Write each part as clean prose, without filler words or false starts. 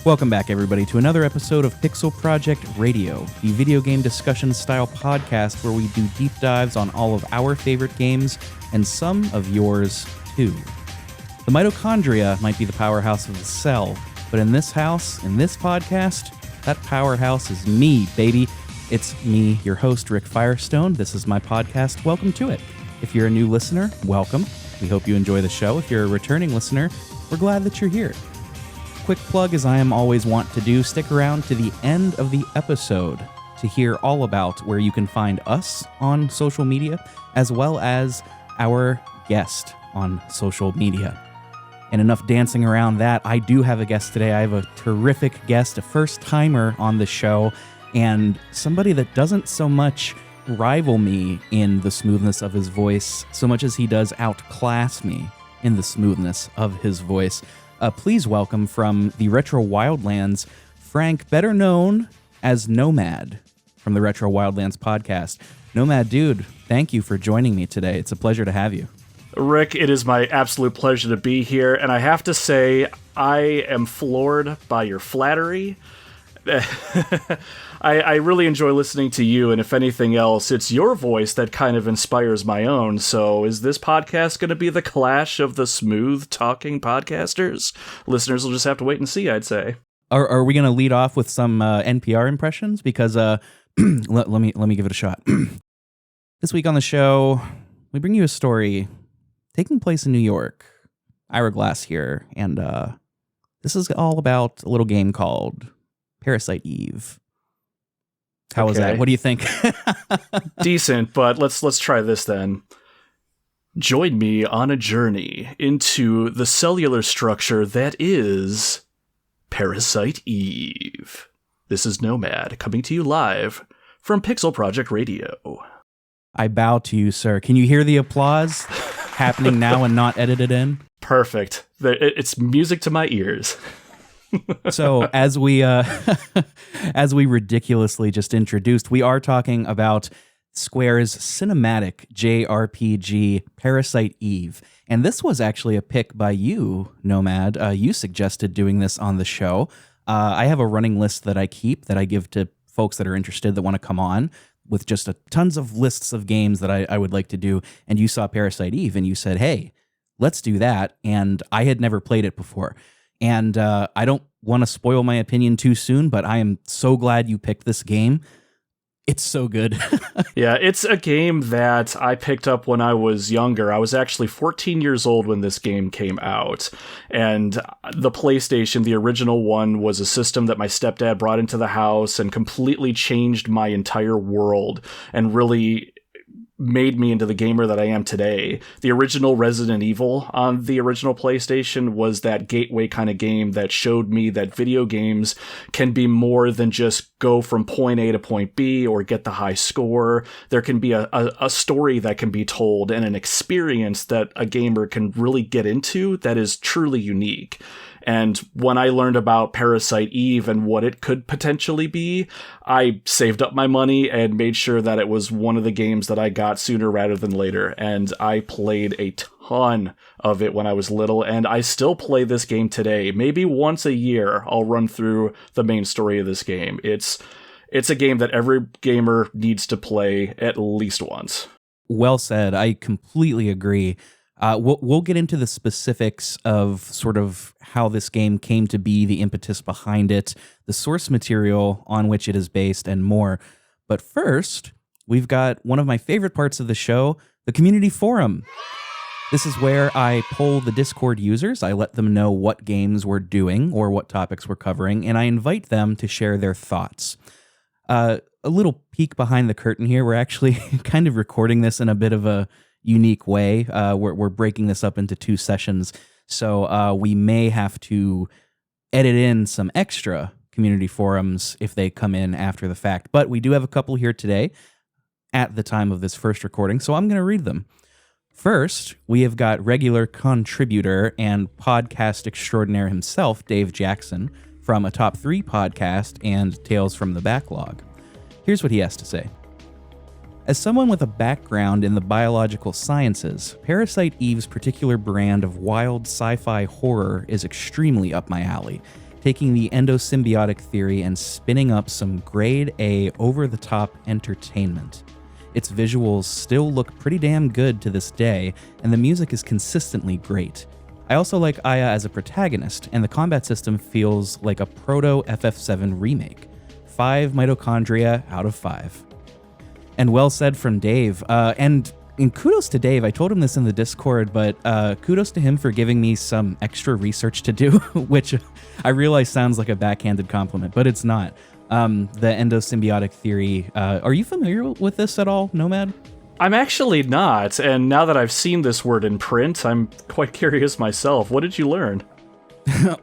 Welcome back, everybody, to another episode of pixelprojectradio, the video game discussion-style podcast where we do deep dives on all of our favorite games and some of yours, too. The mitochondria might be the powerhouse of the cell, but in this house, in this podcast, that powerhouse is me, baby. It's me, your host, Rick Firestone. This is my podcast. Welcome to it. If you're a new listener, welcome. We hope you enjoy the show. If you're a returning listener, we're glad that you're here. Quick plug, as I am always want to do, stick around to the end of the episode to hear all about where you can find us on social media, as well as our guest on social media. And enough dancing around that, I do have a guest today. I have a terrific guest, a first-timer on the show, and somebody that doesn't so much rival me in the smoothness of his voice, so much as he does outclass me in the smoothness of his voice. Please welcome from the Retro Wildlands, Frank, better known as Nomad from the Retro Wildlands Podcast. Nomad, dude, thank you for joining me today. It's a pleasure to have you. Rick, it is my absolute pleasure to be here, and I have to say, I am floored by your flattery. I really enjoy listening to you, and if anything else, it's your voice that kind of inspires my own. So is this podcast going to be the clash of the smooth-talking podcasters? Listeners will just have to wait and see, I'd say. Are we going to lead off with some NPR impressions? Because let me give it a shot. This week on the show, we bring you a story taking place in New York. Ira Glass here, and this is all about a little game called Parasite Eve. How was that? What do you think? Decent, but let's try this then. Join me on a journey into the cellular structure that is Parasite Eve. This is Nomad, coming to you live from pixelprojectradio. I bow to you, sir. Can you hear the applause happening now and not edited in? Perfect. It's music to my ears. So as we ridiculously just introduced, we are talking about Square's cinematic JRPG Parasite Eve. And this was actually a pick by you, Nomad. You suggested doing this on the show. I have a running list that I keep that I give to folks that are interested that want to come on with just tons of lists of games that I would like to do. And you saw Parasite Eve and you said, hey, let's do that. And I had never played it before. And I don't want to spoil my opinion too soon, but I am so glad you picked this game. It's so good. Yeah, it's a game that I picked up when I was younger. I was actually 14 years old when this game came out. And the PlayStation, the original one, was a system that my stepdad brought into the house and completely changed my entire world and really made me into the gamer that I am today. The original Resident Evil on the original PlayStation was that gateway kind of game that showed me that video games can be more than just go from point A to point B or get the high score. There can be a story that can be told and an experience that a gamer can really get into that is truly unique. And when I learned about Parasite Eve and what it could potentially be, I saved up my money and made sure that it was one of the games that I got sooner rather than later. And I played a ton of it when I was little, and I still play this game today. Maybe once a year, I'll run through the main story of this game. It's a game that every gamer needs to play at least once. Well said. I completely agree. We'll get into the specifics of sort of how this game came to be, the impetus behind it, the source material on which it is based, and more. But first, we've got one of my favorite parts of the show, the community forum. This is where I poll the Discord users. I let them know what games we're doing or what topics we're covering, and I invite them to share their thoughts. A little peek behind the curtain here. We're actually kind of recording this in a bit of a unique way. We're breaking this up into 2 sessions, so we may have to edit in some extra community forums if they come in after the fact. But we do have a couple here today at the time of this first recording, so I'm going to read them. First, we have got regular contributor and podcast extraordinaire himself, Dave Jackson, from a Top 3 podcast and Tales from the Backlog. Here's what he has to say. As someone with a background in the biological sciences, Parasite Eve's particular brand of wild sci-fi horror is extremely up my alley. taking the endosymbiotic theory and spinning up some grade A over-the-top entertainment. Its visuals still look pretty damn good to this day, and the music is consistently great. I also like Aya as a protagonist, and the combat system feels like a proto-FF7 remake. 5 mitochondria out of 5. And well said from Dave. And kudos to Dave. I told him this in the Discord, but kudos to him for giving me some extra research to do, which I realize sounds like a backhanded compliment, but it's not. The endosymbiotic theory. Are you familiar with this at all, Nomad? I'm actually not, and now that I've seen this word in print, I'm quite curious myself. What did you learn?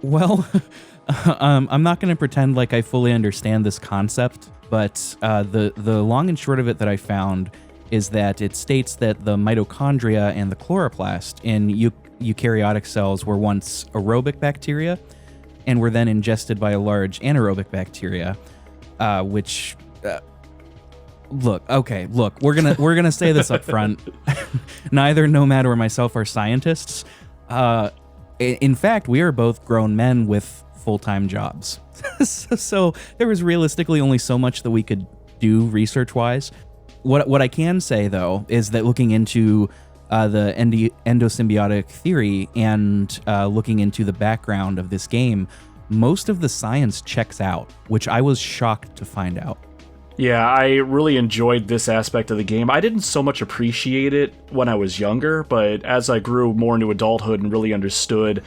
Well, I'm not going to pretend like I fully understand this concept, but the long and short of it that I found is that it states that the mitochondria and the chloroplast in eukaryotic cells were once aerobic bacteria and were then ingested by a large anaerobic bacteria, which... Look, we're gonna say this up front. Neither Nomad or myself are scientists. In fact, we are both grown men with full-time jobs. So there was realistically only so much that we could do research-wise. What I can say, though, is that looking into the endosymbiotic theory and looking into the background of this game, most of the science checks out, which I was shocked to find out. Yeah, I really enjoyed this aspect of the game. I didn't so much appreciate it when I was younger, but as I grew more into adulthood and really understood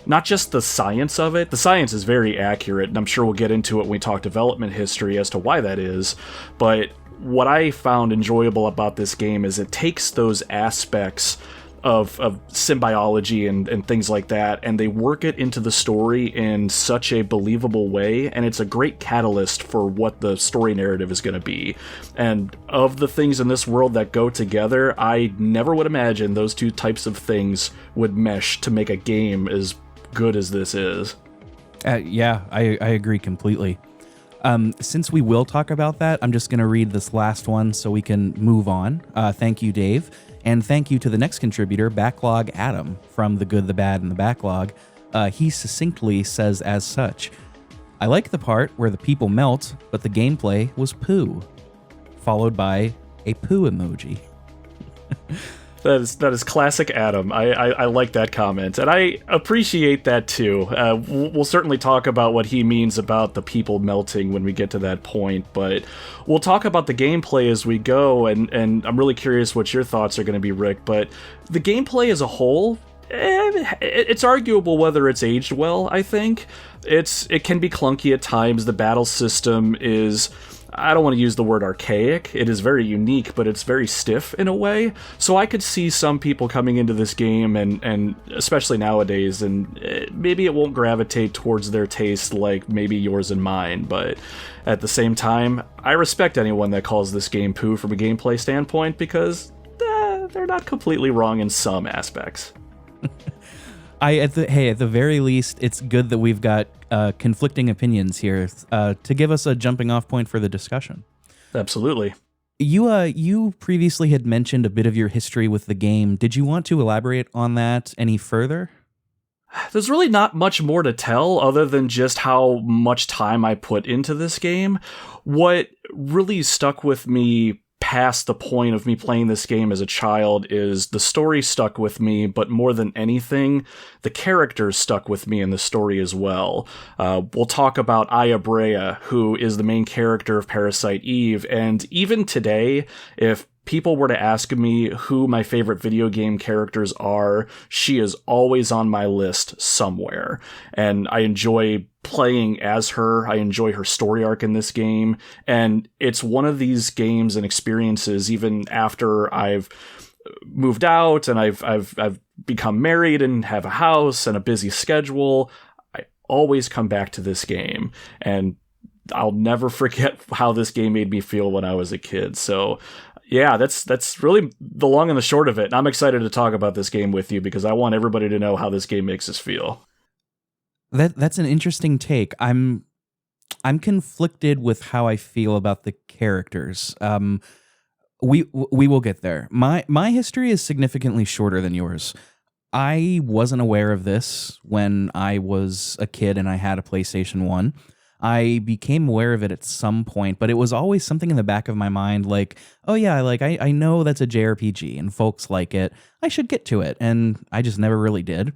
not just the science of it, the science is very accurate, and I'm sure we'll get into it when we talk development history as to why that is, but what I found enjoyable about this game is it takes those aspects of symbiology and things like that, and they work it into the story in such a believable way, and it's a great catalyst for what the story narrative is going to be. And of the things in this world that go together, I never would imagine those two types of things would mesh to make a game as good as this is. Yeah, I agree completely. Since we will talk about that, I'm just going to read this last one so we can move on. Thank you, Dave. And thank you to the next contributor, Backlog Adam, from The Good, the Bad, and the Backlog. He succinctly says as such, I like the part where the people melt, but the gameplay was poo. Followed by a poo emoji. That is classic Adam. I like that comment, and I appreciate that too. We'll certainly talk about what he means about the people melting when we get to that point, but we'll talk about the gameplay as we go, and I'm really curious what your thoughts are going to be, Rick, but the gameplay as a whole, it's arguable whether it's aged well, I think. It can be clunky at times. The battle system is... I don't want to use the word archaic. It is very unique, but it's very stiff in a way. So I could see some people coming into this game, and especially nowadays, and maybe it won't gravitate towards their taste like maybe yours and mine, but at the same time, I respect anyone that calls this game poo from a gameplay standpoint, because they're not completely wrong in some aspects. At the very least, it's good that we've got conflicting opinions here to give us a jumping off point for the discussion. Absolutely. You previously had mentioned a bit of your history with the game. Did you want to elaborate on that any further? There's really not much more to tell other than just how much time I put into this game. What really stuck with me past the point of me playing this game as a child is the story stuck with me, but more than anything, the characters stuck with me in the story as well. We'll talk about Aya Brea, who is the main character of Parasite Eve, and even today, if people were to ask me who my favorite video game characters are, she is always on my list somewhere. And I enjoy playing as her. I enjoy her story arc in this game. And it's one of these games and experiences, even after I've moved out and I've become married and have a house and a busy schedule, I always come back to this game. And I'll never forget how this game made me feel when I was a kid. So yeah, that's really the long and the short of it. And I'm excited to talk about this game with you because I want everybody to know how this game makes us feel. That's an interesting take. I'm conflicted with how I feel about the characters. We will get there. My history is significantly shorter than yours. I wasn't aware of this when I was a kid and I had a PlayStation 1. I became aware of it at some point, but it was always something in the back of my mind like, oh yeah, like I know that's a JRPG and folks like it. I should get to it. And I just never really did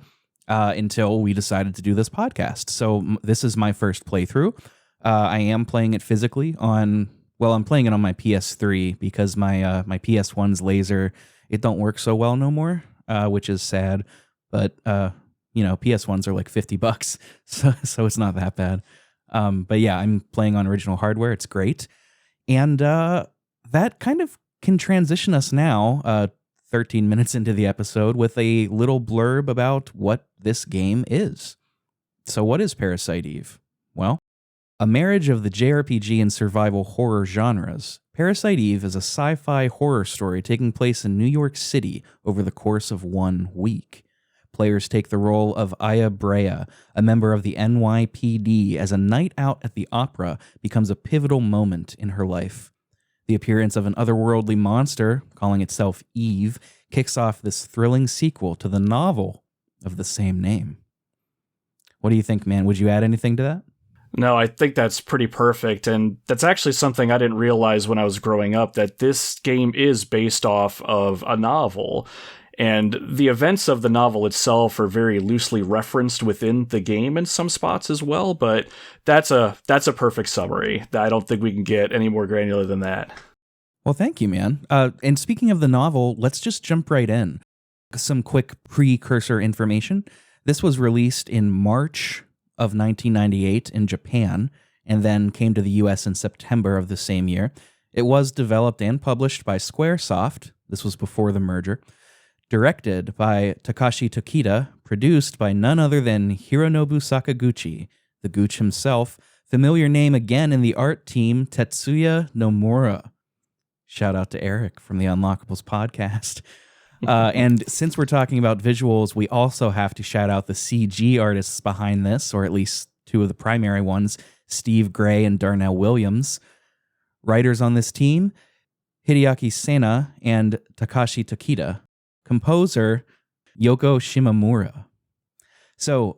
until we decided to do this podcast. So this is my first playthrough. I am playing it physically on, well, I'm playing it on my PS3 because my PS1's laser, it don't work so well no more, which is sad. But, PS1s are like $50, so it's not that bad. But yeah, I'm playing on original hardware. It's great. And that kind of can transition us now, 13 minutes into the episode, with a little blurb about what this game is. So what is Parasite Eve? Well, a marriage of the JRPG and survival horror genres, Parasite Eve is a sci-fi horror story taking place in New York City over the course of 1 week. Players take the role of Aya Brea, a member of the NYPD, as a night out at the opera becomes a pivotal moment in her life. The appearance of an otherworldly monster, calling itself Eve, kicks off this thrilling sequel to the novel of the same name. What do you think, man? Would you add anything to that? No, I think that's pretty perfect, and that's actually something I didn't realize when I was growing up, that this game is based off of a novel. And the events of the novel itself are very loosely referenced within the game in some spots as well, but that's a perfect summary. I don't think we can get any more granular than that. Well, thank you, man. And speaking of the novel, let's just jump right in. Some quick precursor information. This was released in March of 1998 in Japan, and then came to the US in September of the same year. It was developed and published by Squaresoft. This was before the merger. Directed by Takashi Tokita, produced by none other than Hironobu Sakaguchi, the Gooch himself, familiar name again in the art team, Tetsuya Nomura. Shout out to Eric from the Unlockables podcast. And since we're talking about visuals, we also have to shout out the CG artists behind this, or at least two of the primary ones, Steve Gray and Darnell Williams. Writers on this team, Hideaki Sena and Takashi Tokita. Composer, Yoko Shimamura. So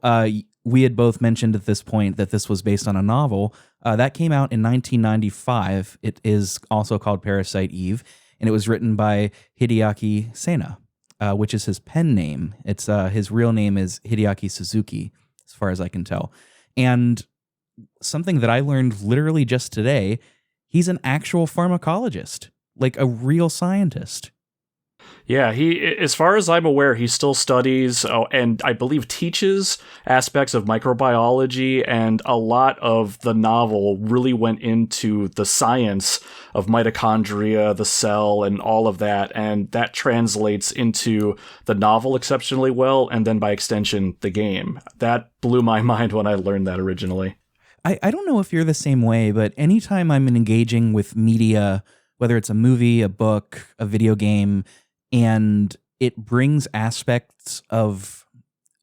we had both mentioned at this point that this was based on a novel. That came out in 1995. It is also called Parasite Eve, and it was written by Hideaki Sena, which is his pen name. It's his real name is Hideaki Suzuki, as far as I can tell. And something that I learned literally just today, he's an actual pharmacologist, like a real scientist. Yeah, as far as I'm aware, he still studies and I believe teaches aspects of microbiology, and a lot of the novel really went into the science of mitochondria, the cell, and all of that, and that translates into the novel exceptionally well, and then by extension, the game. That blew my mind when I learned that originally. I don't know if you're the same way, but anytime I'm engaging with media, whether it's a movie, a book, a video game, and it brings aspects of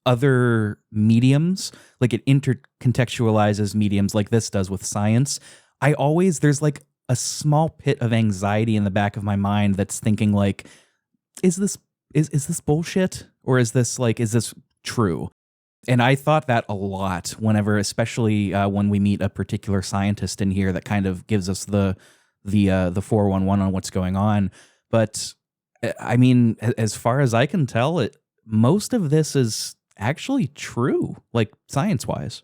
other mediums, like it intercontextualizes mediums like this does with science, there's like a small pit of anxiety in the back of my mind that's thinking like, is this bullshit? Or is this true? And I thought that a lot whenever, especially when we meet a particular scientist in here that kind of gives us the 411 on what's going on. But I mean, as far as I can tell, most of this is actually true, like science-wise.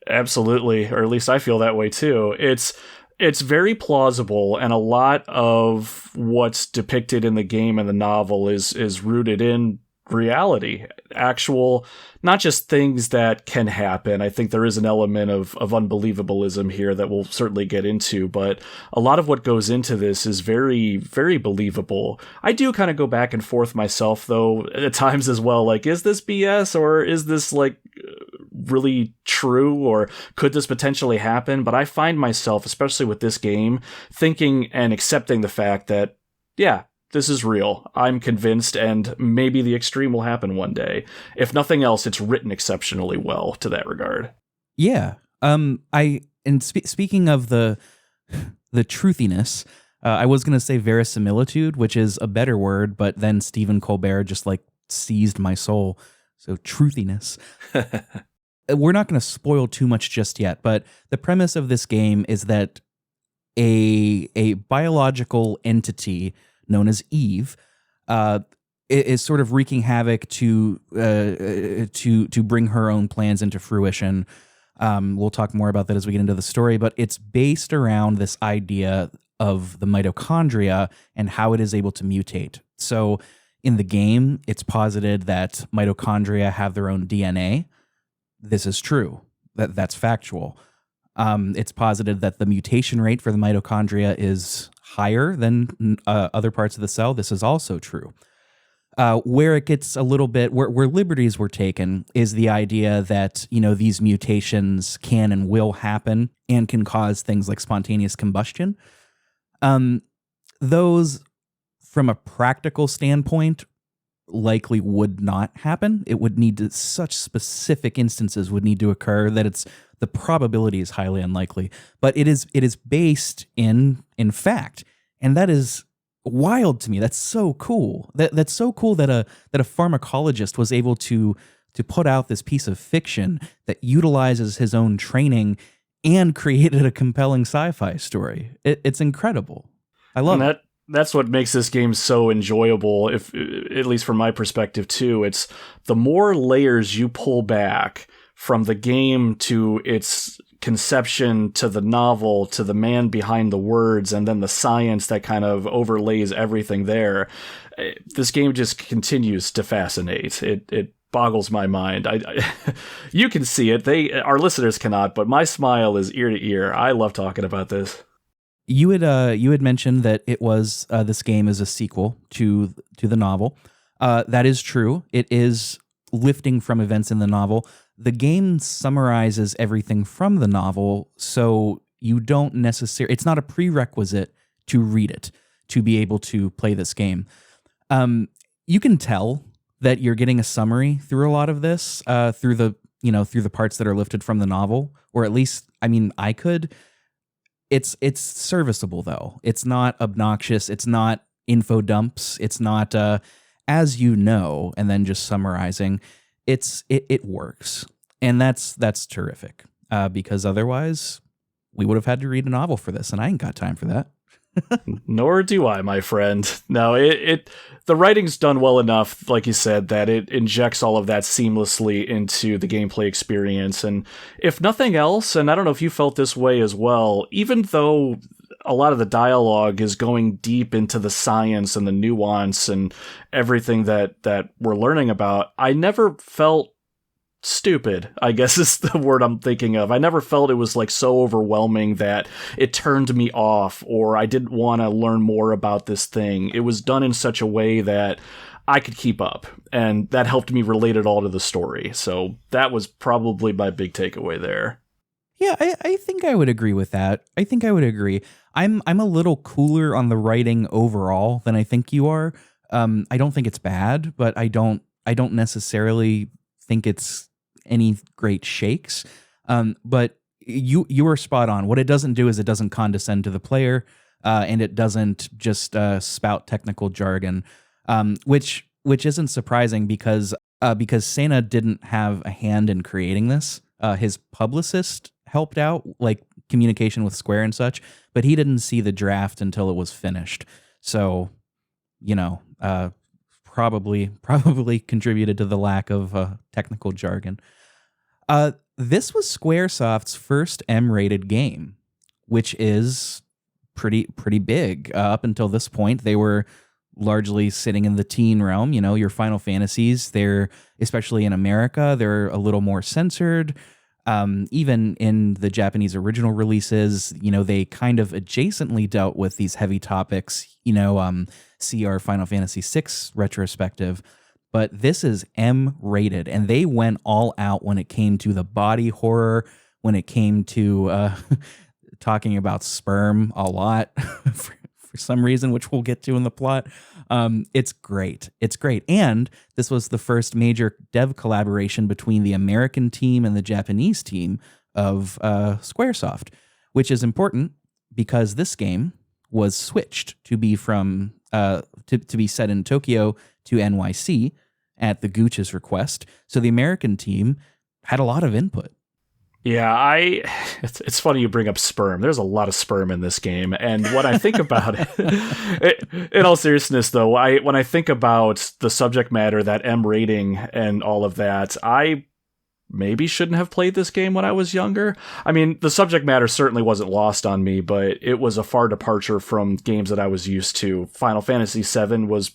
Absolutely, or at least I feel that way too. It's very plausible, and a lot of what's depicted in the game and the novel is rooted in reality, actual, not just things that can happen. I think there is an element of unbelievableism here that we'll certainly get into, but a lot of what goes into this is very, very believable. I do kind of go back and forth myself, though, at times as well, like, is this BS, or is this, like, really true, or could this potentially happen? But I find myself, especially with this game, thinking and accepting the fact that, yeah, this is real. I'm convinced, and maybe the extreme will happen one day. If nothing else, it's written exceptionally well to that regard. Yeah. Speaking of the truthiness, I was going to say verisimilitude, which is a better word, but then Stephen Colbert just like seized my soul. So truthiness. We're not going to spoil too much just yet, but the premise of this game is that a biological entity known as Eve is sort of wreaking havoc to bring her own plans into fruition. We'll talk more about that as we get into the story, but it's based around this idea of the mitochondria and how it is able to mutate. So in the game, it's posited that mitochondria have their own DNA. This is true. That's factual. It's posited that the mutation rate for the mitochondria is higher than other parts of the cell. This is also true. Where it gets a little bit, where liberties were taken is the idea that, these mutations can and will happen and can cause things like spontaneous combustion. Those, from a practical standpoint, likely would not happen. It would need to, such specific instances would need to occur that the probability is highly unlikely. But it is based in fact, and that is wild to me. That's so cool. That's so cool that a pharmacologist was able to put out this piece of fiction that utilizes his own training and created a compelling sci-fi story. It's incredible. I love it. That's what makes this game so enjoyable, if at least from my perspective too. It's the more layers you pull back from the game to its conception, to the novel, to the man behind the words, and then the science that kind of overlays everything there. This game just continues to fascinate. It boggles my mind. You can see it. Our listeners cannot, but my smile is ear to ear. I love talking about this. You had mentioned that it was this game is a sequel to the novel. That is true. It is lifting from events in the novel. The game summarizes everything from the novel, so you don't necessarily. It's not a prerequisite to read it to be able to play this game. You can tell that you're getting a summary through a lot of this, through the parts that are lifted from the novel, or at least, I could. It's serviceable though. It's not obnoxious. It's not info dumps. It's not as you know, and then just summarizing. It works, and that's terrific. Because otherwise, we would have had to read a novel for this, and I ain't got time for that. Nor do I, my friend. No, the writing's done well enough, like you said, that it injects all of that seamlessly into the gameplay experience. And if nothing else, and I don't know if you felt this way as well, even though a lot of the dialogue is going deep into the science and the nuance and everything that we're learning about, I never felt stupid, I guess is the word I'm thinking of. I never felt it was like so overwhelming that it turned me off or I didn't want to learn more about this thing. It was done in such a way that I could keep up, and that helped me relate it all to the story. So that was probably my big takeaway there. Yeah, I think I would agree with that. I think I would agree. I'm a little cooler on the writing overall than I think you are. I don't think it's bad, but I don't necessarily think it's any great shakes. But you are spot on. What it doesn't do is it doesn't condescend to the player, and it doesn't just spout technical jargon, which isn't surprising because Sena didn't have a hand in creating this. His publicist helped out, like communication with Square and such, but he didn't see the draft until it was finished. So, probably contributed to the lack of technical jargon. This was Squaresoft's first M-rated game, which is pretty big. Up until this point, they were largely sitting in the teen realm. Your Final Fantasies, they're, especially in America, they're a little more censored. Even in the Japanese original releases, they kind of adjacently dealt with these heavy topics, see our Final Fantasy VI retrospective, but this is M-rated, and they went all out when it came to the body horror, when it came to talking about sperm a lot for some reason, which we'll get to in the plot. It's great. It's great. And this was the first major dev collaboration between the American team and the Japanese team of Squaresoft, which is important because this game was switched to be from to be set in Tokyo to NYC at the Gooch's request. So the American team had a lot of input. Yeah, it's funny you bring up sperm. There's a lot of sperm in this game. And when I think about it, in all seriousness, though, when I think about the subject matter, that M rating and all of that, I maybe shouldn't have played this game when I was younger. I mean, the subject matter certainly wasn't lost on me, but it was a far departure from games that I was used to. Final Fantasy VII was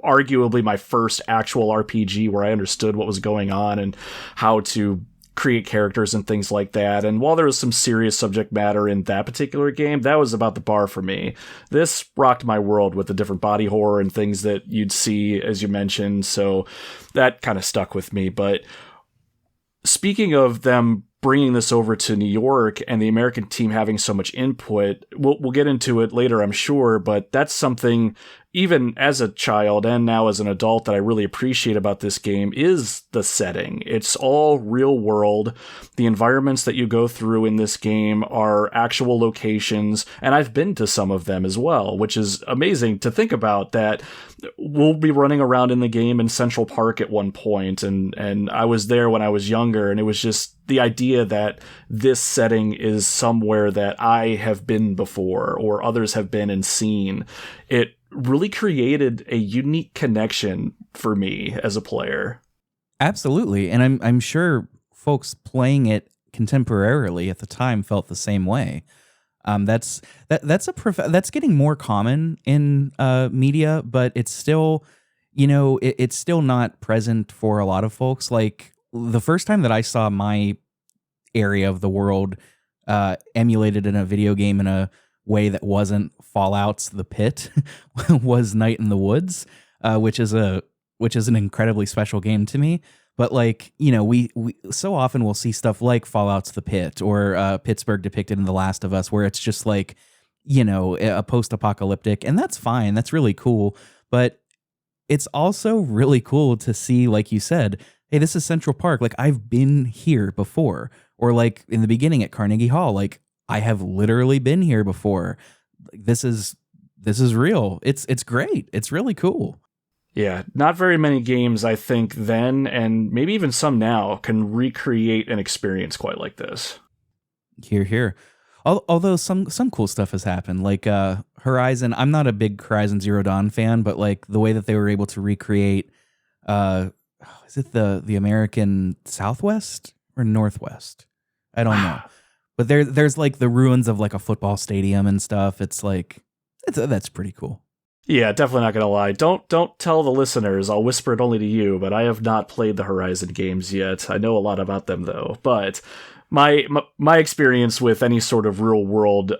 arguably my first actual RPG where I understood what was going on and how to create characters and things like that. And while there was some serious subject matter in that particular game, that was about the bar for me. This rocked my world with the different body horror and things that you'd see, as you mentioned. So that kind of stuck with me. But speaking of them bringing this over to New York and the American team having so much input, we'll get into it later, I'm sure, but that's something, even as a child and now as an adult, that I really appreciate about this game is the setting. It's all real world. The environments that you go through in this game are actual locations, and I've been to some of them as well, which is amazing to think about, that we'll be running around in the game in Central Park at one point, and I was there when I was younger, and it was just the idea that this setting is somewhere that I have been before or others have been and seen. It really created a unique connection for me as a player. Absolutely. And I'm sure folks playing it contemporarily at the time felt the same way. That's getting more common in media, but it's still, it's still not present for a lot of folks. Like, the first time that I saw my area of the world emulated in a video game in a way that wasn't Fallout's The Pit was Night in the Woods, which is an incredibly special game to me. But we so often we'll see stuff like Fallout's The Pit or Pittsburgh depicted in The Last of Us, where it's just a post-apocalyptic, and that's fine. That's really cool. But it's also really cool to see, like you said, hey, this is Central Park. Like, I've been here before. Or like in the beginning at Carnegie Hall, like, I have literally been here before. This is real. It's great. It's really cool. Yeah, not very many games, I think, then, and maybe even some now, can recreate an experience quite like this. Here. Although some cool stuff has happened, like Horizon. I'm not a big Horizon Zero Dawn fan, but like the way that they were able to recreate, is it the American Southwest or Northwest? I don't know. But there's like the ruins of like a football stadium and stuff. It's like, that's pretty cool. Yeah, definitely not gonna lie. Don't tell the listeners. I'll whisper it only to you, but I have not played the Horizon games yet. I know a lot about them though. But my experience with any sort of real world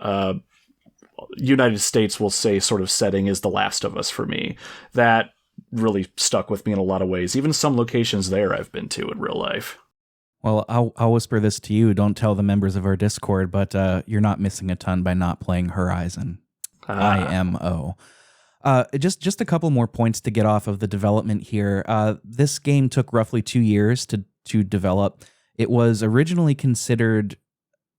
United States, we'll say, sort of setting is The Last of Us for me. That really stuck with me in a lot of ways. Even some locations there I've been to in real life. Well, I'll whisper this to you. Don't tell the members of our Discord, but you're not missing a ton by not playing Horizon. IMO. Just a couple more points to get off of the development here. This game took roughly 2 years to develop. It was originally considered,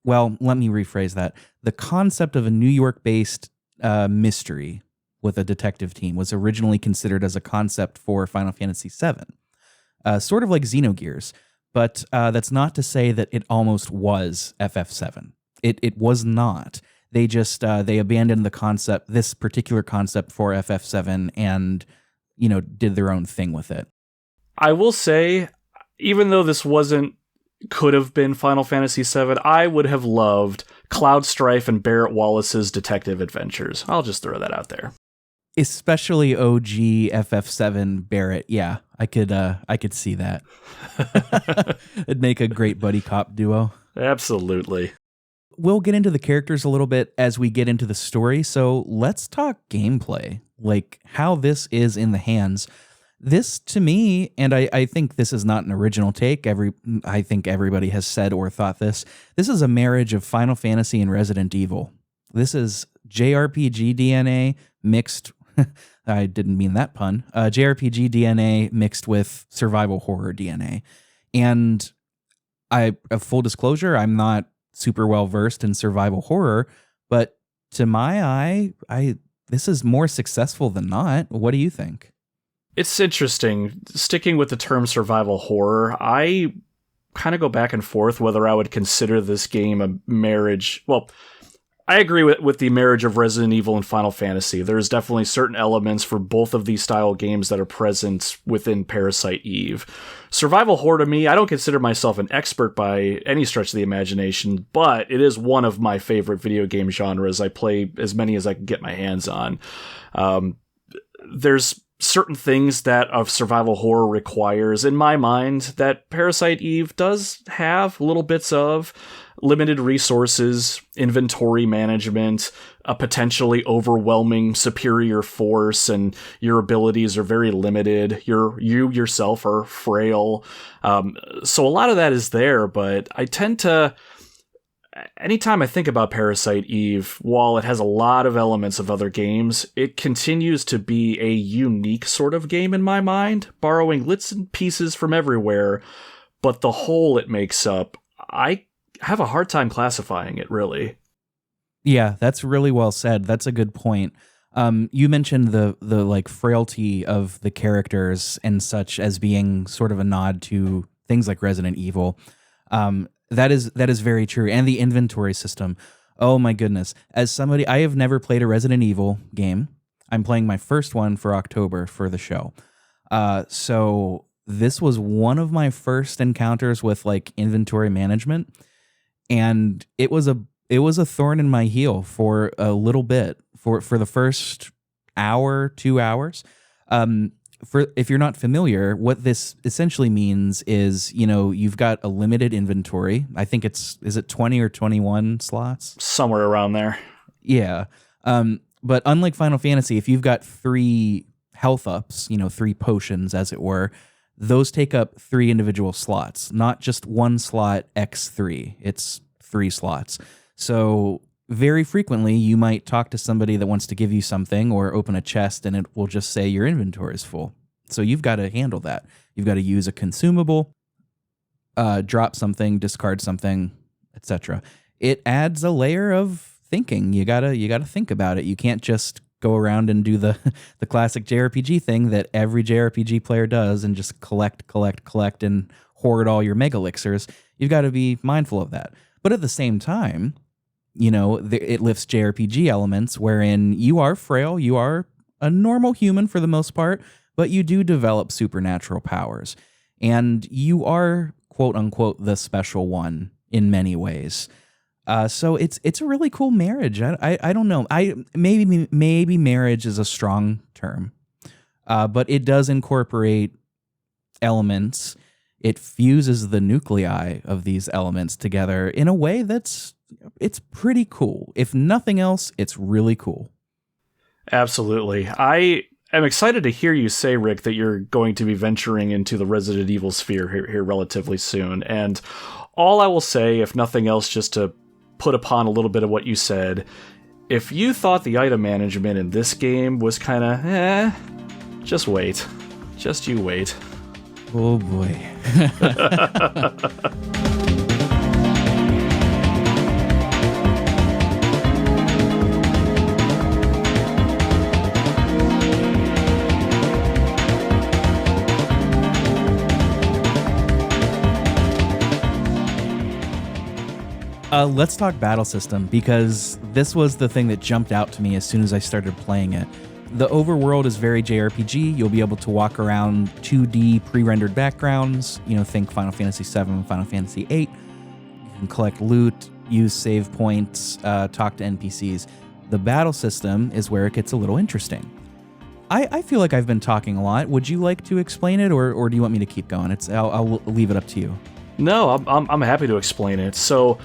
well, let me rephrase that. The concept of a New York-based mystery with a detective team was originally considered as a concept for Final Fantasy VII, sort of like Xenogears. But that's not to say that it almost was FF7. It was not. They just they abandoned this particular concept for FF7 and did their own thing with it. I will say, even though this could have been Final Fantasy VII, I would have loved Cloud Strife and Barrett Wallace's detective adventures. I'll just throw that out there. Especially OG FF7 Barrett. Yeah, I could see that. It'd make a great buddy cop duo. Absolutely. We'll get into the characters a little bit as we get into the story. So let's talk gameplay, like how this is in the hands. This, to me, and I think this is not an original take. I think everybody has said or thought this. This is a marriage of Final Fantasy and Resident Evil. This is JRPG DNA mixed. I didn't mean that pun. JRPG DNA mixed with survival horror DNA. And full disclosure, I'm not super well versed in survival horror, but to my eye, this is more successful than not. What do you think? It's interesting. Sticking with the term survival horror, I kind of go back and forth whether I would consider this game a marriage. Well, I agree with the marriage of Resident Evil and Final Fantasy. There's definitely certain elements for both of these style games that are present within Parasite Eve. Survival horror to me, I don't consider myself an expert by any stretch of the imagination, but it is one of my favorite video game genres. I play as many as I can get my hands on. There's certain things that a survival horror requires, in my mind, that Parasite Eve does have little bits of. Limited resources, inventory management, a potentially overwhelming superior force, and your abilities are very limited. You yourself are frail. So a lot of that is there, but I tend to... Anytime I think about Parasite Eve, while it has a lot of elements of other games, it continues to be a unique sort of game in my mind, borrowing bits and pieces from everywhere, but the whole it makes up, I have a hard time classifying it, really. Yeah, that's really well said. That's a good point. You mentioned the like frailty of the characters and such as being sort of a nod to things like Resident Evil. That is very true. And the inventory system. Oh my goodness. As somebody, I have never played a Resident Evil game. I'm playing my first one for October for the show. So this was one of my first encounters with like inventory management. And it was a thorn in my heel for a little bit for the first hour, 2 hours. If you're not familiar, what this essentially means is, you've got a limited inventory. I think is it 20 or 21 slots? Somewhere around there. Yeah. But unlike Final Fantasy, if you've got 3 health ups, 3 potions as it were, those take up 3 individual slots, not just 1 slot x3. It's 3 slots. So very frequently you might talk to somebody that wants to give you something or open a chest and it will just say your inventory is full. So you've got to handle that. You've got to use a consumable, drop something, discard something, etc. It adds a layer of thinking. You gotta think about it. You can't just go around and do the classic JRPG thing that every JRPG player does and just collect, and hoard all your mega elixirs. You've got to be mindful of that. But at the same time, it lifts JRPG elements wherein you are frail, you are a normal human for the most part, but you do develop supernatural powers. And you are, quote unquote, the special one in many ways. So it's a really cool marriage. I don't know. Maybe marriage is a strong term, but it does incorporate elements. It fuses the nuclei of these elements together in a way it's pretty cool. If nothing else, it's really cool. Absolutely. I am excited to hear you say, Rick, that you're going to be venturing into the Resident Evil sphere here relatively soon. And all I will say, if nothing else, just to put upon a little bit of what you said, if you thought the item management in this game was kind of, just wait. Just you wait. Oh boy. Let's talk battle system, because this was the thing that jumped out to me as soon as I started playing it. The overworld is very JRPG. You'll be able to walk around 2D pre-rendered backgrounds. Think Final Fantasy VII, Final Fantasy VIII. You can collect loot, use save points, talk to NPCs. The battle system is where it gets a little interesting. I feel like I've been talking a lot. Would you like to explain it, or do you want me to keep going? I'll leave it up to you. No, I'm happy to explain it. So,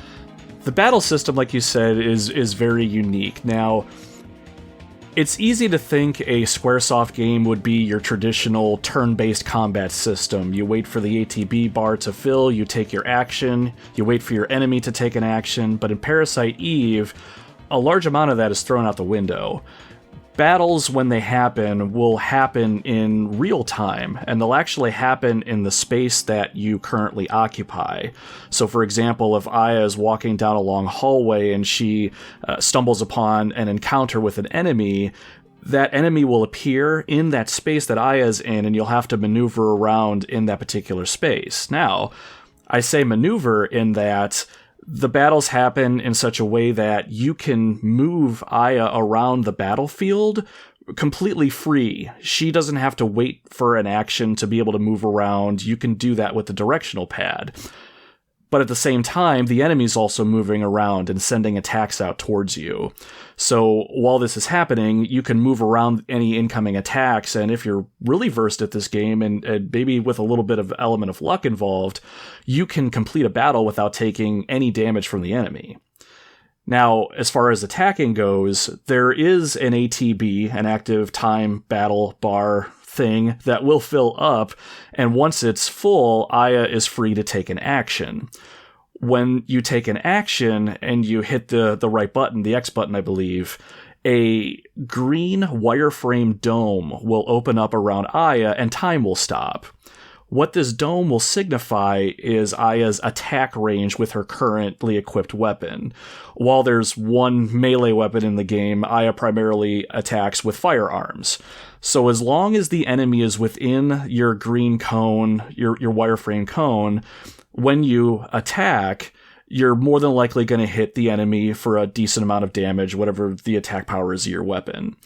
the battle system, like you said, is very unique. Now, it's easy to think a Squaresoft game would be your traditional turn-based combat system. You wait for the ATB bar to fill, you take your action, you wait for your enemy to take an action, but in Parasite Eve, a large amount of that is thrown out the window. Battles, when they happen, will happen in real time, and they'll actually happen in the space that you currently occupy. So, for example, if Aya is walking down a long hallway and she stumbles upon an encounter with an enemy, that enemy will appear in that space that Aya's in, and you'll have to maneuver around in that particular space. Now, I say maneuver in that the battles happen in such a way that you can move Aya around the battlefield completely free. She doesn't have to wait for an action to be able to move around. You can do that with the directional pad. But at the same time, the enemy's also moving around and sending attacks out towards you. So while this is happening, you can move around any incoming attacks, and if you're really versed at this game, and maybe with a little bit of element of luck involved, you can complete a battle without taking any damage from the enemy. Now, as far as attacking goes, there is an ATB, an active time battle bar thing, that will fill up, and once it's full, Aya is free to take an action. When you take an action and you hit the right button, the X button, I believe, a green wireframe dome will open up around Aya and time will stop. What this dome will signify is Aya's attack range with her currently equipped weapon. While there's one melee weapon in the game, Aya primarily attacks with firearms. So as long as the enemy is within your green cone, your wireframe cone, when you attack, you're more than likely going to hit the enemy for a decent amount of damage, whatever the attack power is of your weapon.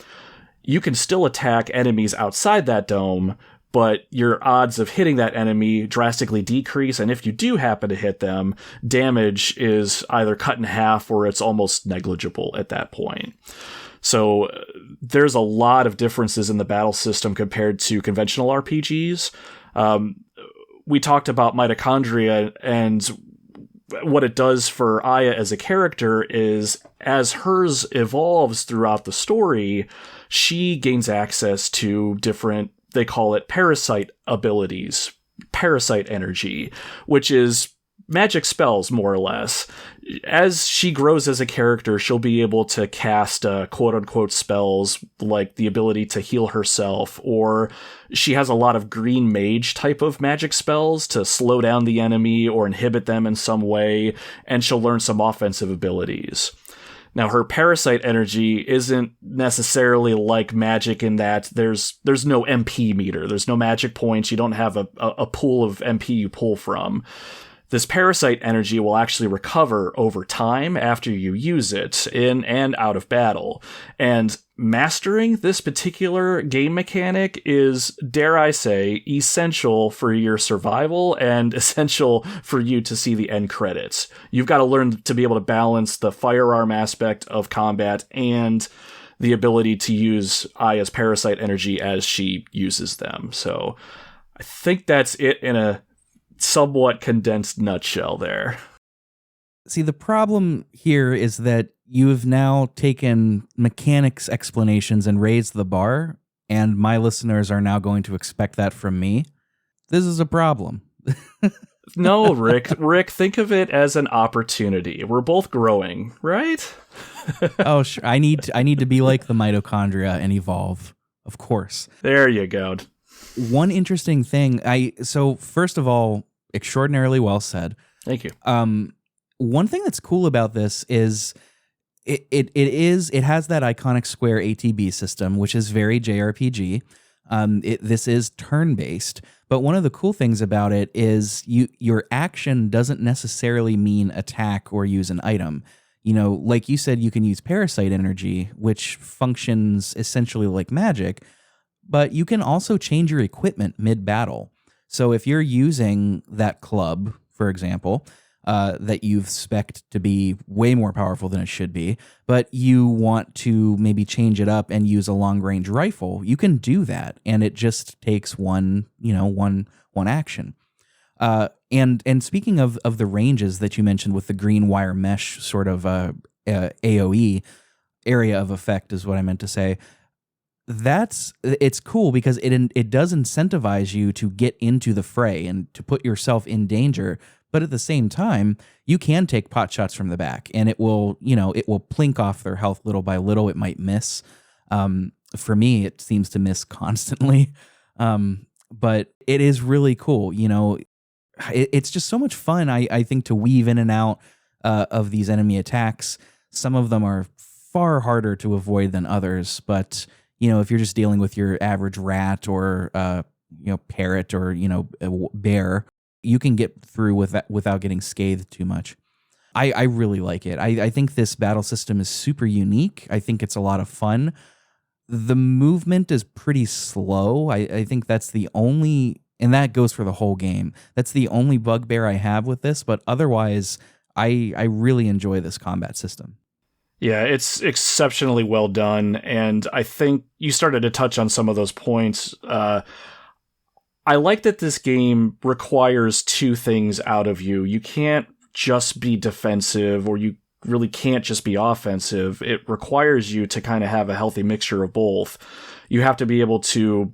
You can still attack enemies outside that dome, but your odds of hitting that enemy drastically decrease, and if you do happen to hit them, damage is either cut in half or it's almost negligible at that point. So there's a lot of differences in the battle system compared to conventional RPGs. We talked about mitochondria, and what it does for Aya as a character is, as hers evolves throughout the story, she gains access to different, they call it parasite abilities, parasite energy, which is magic spells, more or less. As she grows as a character, she'll be able to cast quote-unquote spells, like the ability to heal herself, or she has a lot of green mage type of magic spells to slow down the enemy or inhibit them in some way, and she'll learn some offensive abilities. Now, her parasite energy isn't necessarily like magic in that there's no MP meter. There's no magic points. You don't have a pool of MP you pull from. This parasite energy will actually recover over time after you use it, in and out of battle. And mastering this particular game mechanic is, dare I say, essential for your survival and essential for you to see the end credits. You've got to learn to be able to balance the firearm aspect of combat and the ability to use Aya's parasite energy as she uses them. So I think that's it in a somewhat condensed nutshell there. See, the problem here is that you have now taken mechanics explanations and raised the bar, and my listeners are now going to expect that from me. This is a problem. No, Rick, think of it as an opportunity. We're both growing, right? Oh, sure. I need to be like the mitochondria and evolve, of course. There you go. One interesting thing, so first of all, extraordinarily well said. Thank you. One thing that's cool about this is it has that iconic square ATB system, which is very JRPG. This is turn-based, but one of the cool things about it is your action doesn't necessarily mean attack or use an item. You know, like you said, you can use parasite energy, which functions essentially like magic, but you can also change your equipment mid-battle. So if you're using that club, for example, that you've spec'd to be way more powerful than it should be, but you want to maybe change it up and use a long-range rifle, you can do that, and it just takes one action. And speaking of the ranges that you mentioned with the green wire mesh sort of AoE, area of effect is what I meant to say. It's cool because it does incentivize you to get into the fray and to put yourself in danger, but at the same time, you can take pot shots from the back, and it will plink off their health little by little. It might miss. For me, it seems to miss constantly, but it is really cool. You know, it's just so much fun. I think to weave in and out of these enemy attacks. Some of them are far harder to avoid than others, but if you're just dealing with your average rat or parrot or a bear, you can get through with that without getting scathed too much. I really like it. I think this battle system is super unique. I think it's a lot of fun. The movement is pretty slow. I think that's the only, and that goes for the whole game. That's the only bugbear I have with this, but otherwise, I really enjoy this combat system. Yeah, it's exceptionally well done, and I think you started to touch on some of those points. I like that this game requires two things out of you. You can't just be defensive, or you really can't just be offensive. It requires you to kind of have a healthy mixture of both. You have to be able to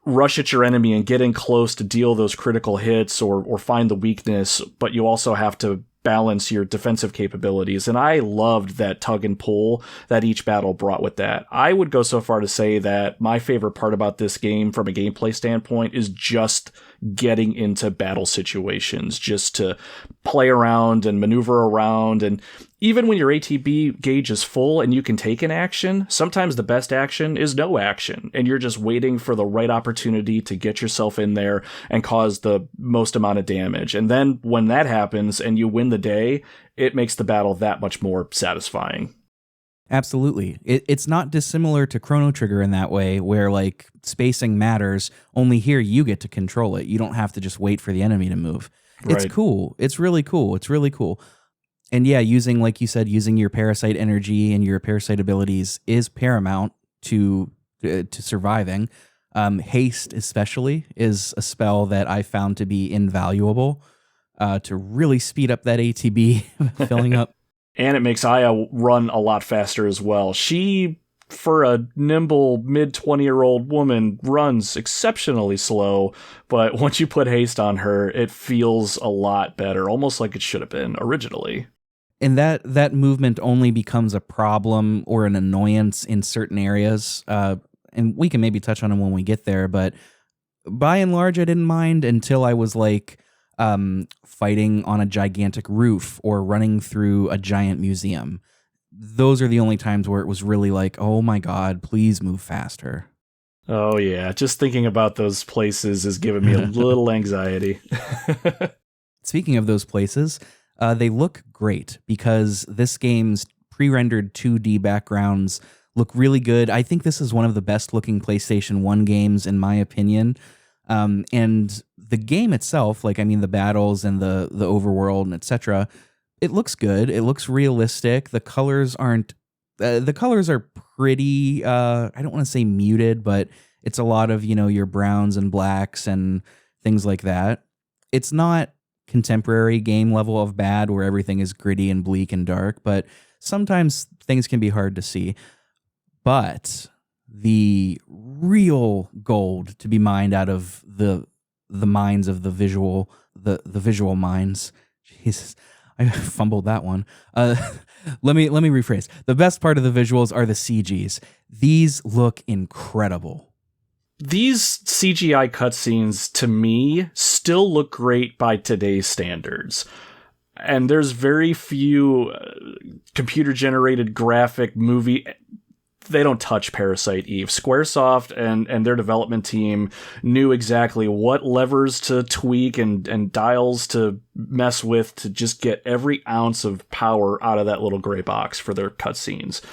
rush at your enemy and get in close to deal those critical hits or find the weakness, but you also have to balance your defensive capabilities. And I loved that tug and pull that each battle brought with that. I would go so far to say that my favorite part about this game from a gameplay standpoint is just getting into battle situations, just to play around and maneuver around. And even when your ATB gauge is full and you can take an action, sometimes the best action is no action, and you're just waiting for the right opportunity to get yourself in there and cause the most amount of damage. And then when that happens and you win the day, it makes the battle that much more satisfying. Absolutely. It's not dissimilar to Chrono Trigger in that way, where like spacing matters, only here you get to control it. You don't have to just wait for the enemy to move. It's cool. It's really cool. It's really cool. And yeah, using, like you said, using your parasite energy and your parasite abilities is paramount to surviving. Haste especially is a spell that I found to be invaluable to really speed up that ATB filling up. And it makes Aya run a lot faster as well. She, for a nimble mid-20-year-old woman, runs exceptionally slow, but once you put haste on her, it feels a lot better, almost like it should have been originally. And that movement only becomes a problem or an annoyance in certain areas, and we can maybe touch on them when we get there, but by and large, I didn't mind until I was like fighting on a gigantic roof or running through a giant museum. Those are the only times where it was really like, oh my God, please move faster. Oh yeah, just thinking about those places is giving me a little anxiety. Speaking of those places, they look great because this game's pre-rendered 2D backgrounds look really good. I think this is one of the best looking PlayStation 1 games in my opinion. And the game itself, the battles and the overworld and etc., it looks good. It looks realistic. The colors aren't. The colors are pretty. I don't want to say muted, but it's a lot of your browns and blacks and things like that. It's not contemporary game level of bad where everything is gritty and bleak and dark, but sometimes things can be hard to see. But the real gold to be mined out of the minds of the visual minds. Jesus, I fumbled that one. Let me rephrase. The best part of the visuals are the CGs. These look incredible. These CGI cutscenes, to me, still look great by today's standards. And there's very few computer-generated graphic movie. They don't touch Parasite Eve. Squaresoft and their development team knew exactly what levers to tweak and dials to mess with to just get every ounce of power out of that little gray box for their cutscenes.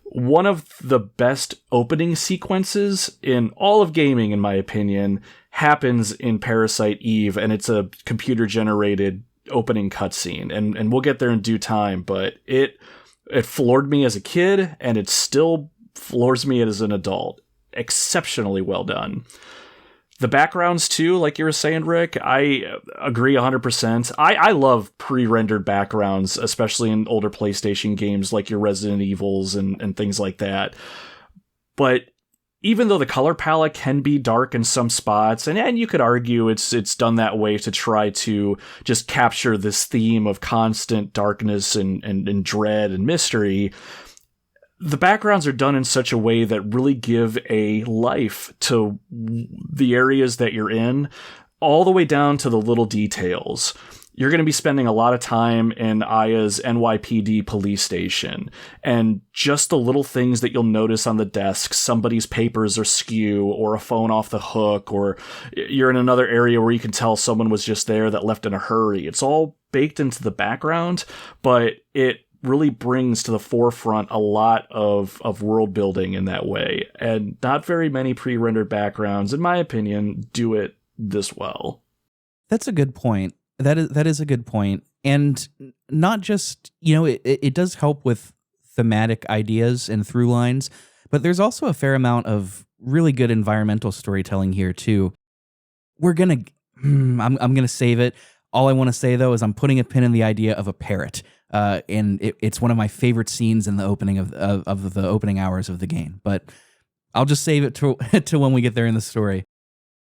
One of the best opening sequences in all of gaming, in my opinion, happens in Parasite Eve, and it's a computer-generated opening cutscene. And we'll get there in due time, but it floored me as a kid, and it still floors me as an adult. Exceptionally well done. The backgrounds, too, like you were saying, Rick, I agree 100%. I love pre-rendered backgrounds, especially in older PlayStation games like your Resident Evils and things like that. But even though the color palette can be dark in some spots, and you could argue it's done that way to try to just capture this theme of constant darkness and dread and mystery, the backgrounds are done in such a way that really give a life to the areas that you're in, all the way down to the little details. you're going to be spending a lot of time in Aya's NYPD police station, and just the little things that you'll notice on the desk, somebody's papers are skew, or a phone off the hook, or you're in another area where you can tell someone was just there that left in a hurry. It's all baked into the background, but it really brings to the forefront a lot of world building in that way. And not very many pre-rendered backgrounds, in my opinion, do it this well. That's a good point. That is a good point. And not just, it does help with thematic ideas and through lines, but there's also a fair amount of really good environmental storytelling here too. I'm gonna save it. All I want to say though is I'm putting a pin in the idea of a parrot, and it's one of my favorite scenes in the opening of the opening hours of the game. But I'll just save it to when we get there in the story.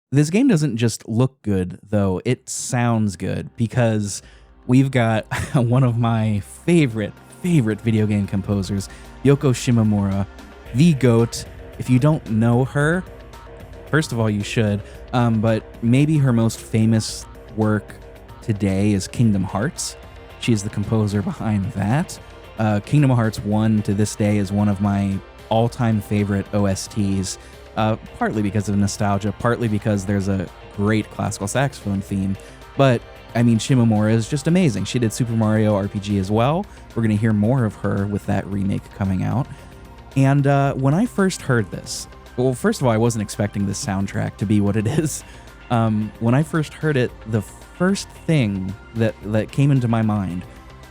This game doesn't just look good, though. It sounds good, because we've got one of my favorite video game composers, Yoko Shimomura, the GOAT. If you don't know her, first of all, you should, but maybe her most famous work today is Kingdom Hearts. She is the composer behind that. Kingdom Hearts 1 to this day is one of my all-time favorite OSTs. Partly because of nostalgia, partly because there's a great classical saxophone theme. But, I mean, Shimomura is just amazing. She did Super Mario RPG as well. We're going to hear more of her with that remake coming out. And when I first heard this, well, first of all, I wasn't expecting this soundtrack to be what it is. When I first heard it, the first thing that came into my mind,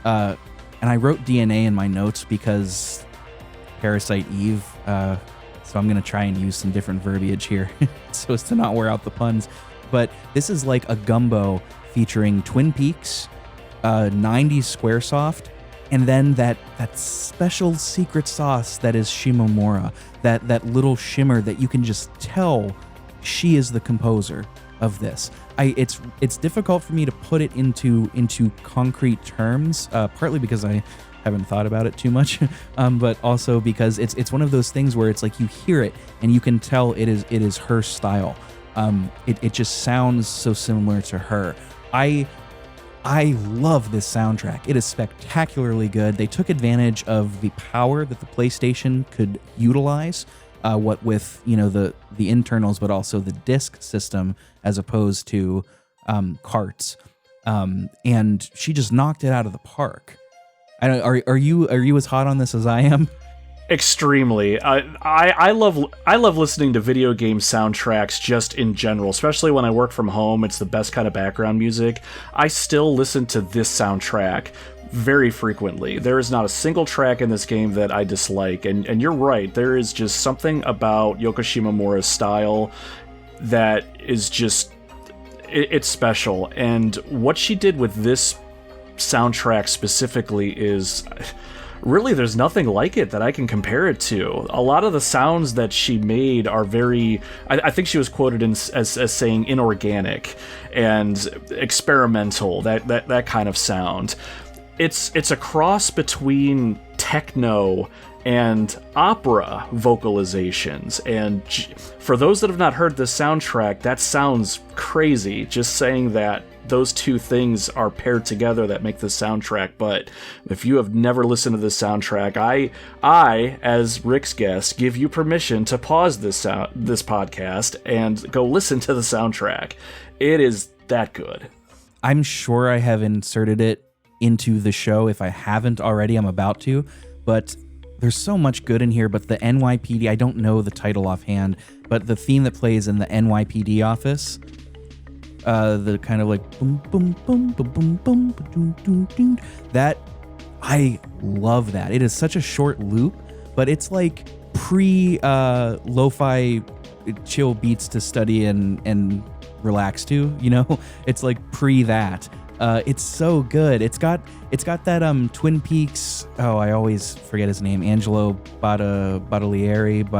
and I wrote DNA in my notes because Parasite Eve, so I'm going to try and use some different verbiage here so as to not wear out the puns. But this is like a gumbo featuring Twin Peaks, 90s Squaresoft, and then that special secret sauce that is Shimomura, that little shimmer that you can just tell she is the composer of this. It's difficult for me to put it into concrete terms, partly because I haven't thought about it too much, but also because it's one of those things where it's like you hear it and you can tell it is her style. It just sounds so similar to her. I love this soundtrack. It is spectacularly good. They took advantage of the power that the PlayStation could utilize, what with the internals, but also the disc system as opposed to carts. And she just knocked it out of the park. Are you as hot on this as I am? Extremely. I love listening to video game soundtracks just in general, especially when I work from home. It's the best kind of background music. I still listen to this soundtrack very frequently. There is not a single track in this game that I dislike, and you're right, there is just something about Yoko Shimomura's style that is just it's special. And what she did with this soundtrack specifically is really, there's nothing like it that I can compare it to. A lot of the sounds that she made are very, I think she was quoted as saying inorganic and experimental, that kind of sound. It's a cross between techno and opera vocalizations, and for those that have not heard this soundtrack, that sounds crazy, just saying that those two things are paired together that make the soundtrack. But if you have never listened to this soundtrack, I, as Rick's guest, give you permission to pause this podcast and go listen to the soundtrack. It is that good. I'm sure I have inserted it into the show. If I haven't already, I'm about to. But there's so much good in here. But the NYPD, I don't know the title offhand, but the theme that plays in the NYPD office, the kind of like boom boom boom boom boom boom boom boom boom, that I love that. It is such a short loop, but it's like pre lo-fi chill beats to study and relax to, it's like pre that. It's so good. It's got that Twin Peaks, I always forget his name, Angelo Badaglieri,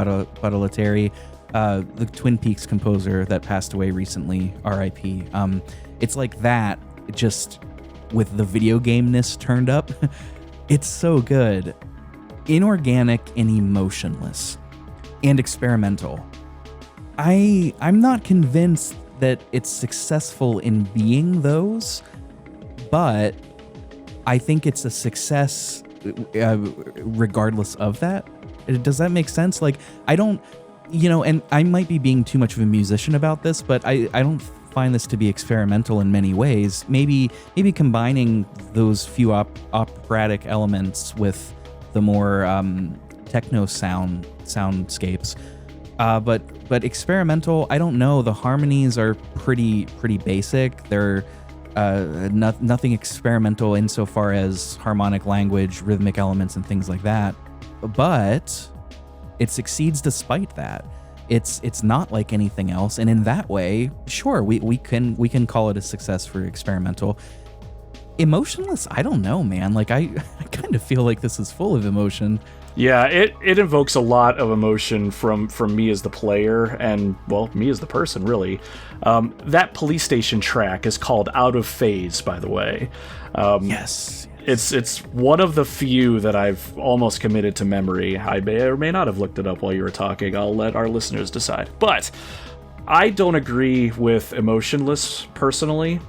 the Twin Peaks composer that passed away recently, R.I.P. It's like that, just with the video game-ness turned up. It's so good. Inorganic and emotionless. And experimental. I'm not convinced that it's successful in being those, but I think it's a success regardless of that. Does that make sense? Like, I don't, and I might be being too much of a musician about this, but I don't find this to be experimental in many ways. Maybe combining those few operatic elements with the more techno soundscapes. But experimental, I don't know. The harmonies are pretty basic. They're nothing experimental insofar as harmonic language, rhythmic elements, and things like that. But it succeeds despite that. It's not like anything else, and in that way, sure, we can call it a success for experimental. Emotionless, I don't know, man. Like I kind of feel like this is full of emotion. Yeah, it invokes a lot of emotion from me as the player, and, well, me as the person, really. That police station track is called Out of Phase, by the way. Yes. It's one of the few that I've almost committed to memory. I may or may not have looked it up while you were talking. I'll let our listeners decide. But I don't agree with emotionless, personally.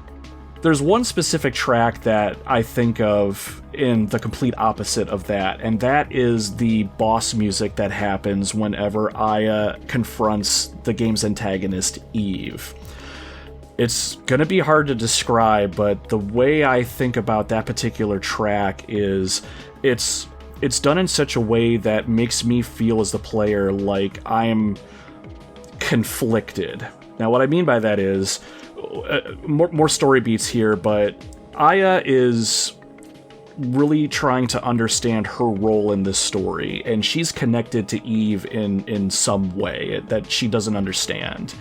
There's one specific track that I think of in the complete opposite of that, and that is the boss music that happens whenever Aya confronts the game's antagonist, Eve. It's gonna be hard to describe, but the way I think about that particular track is it's done in such a way that makes me feel as the player like I'm conflicted. Now, what I mean by that is more story beats here, but Aya is really trying to understand her role in this story, and she's connected to Eve in some way that she doesn't understand.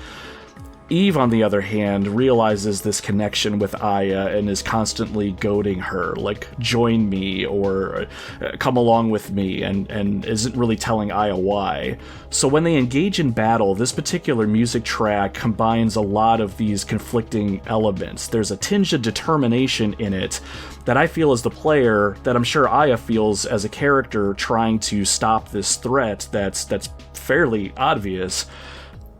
Eve, on the other hand, realizes this connection with Aya and is constantly goading her, like, join me or come along with me, and isn't really telling Aya why. So when they engage in battle, this particular music track combines a lot of these conflicting elements. There's a tinge of determination in it that I feel as the player, that I'm sure Aya feels as a character trying to stop this threat that's fairly obvious.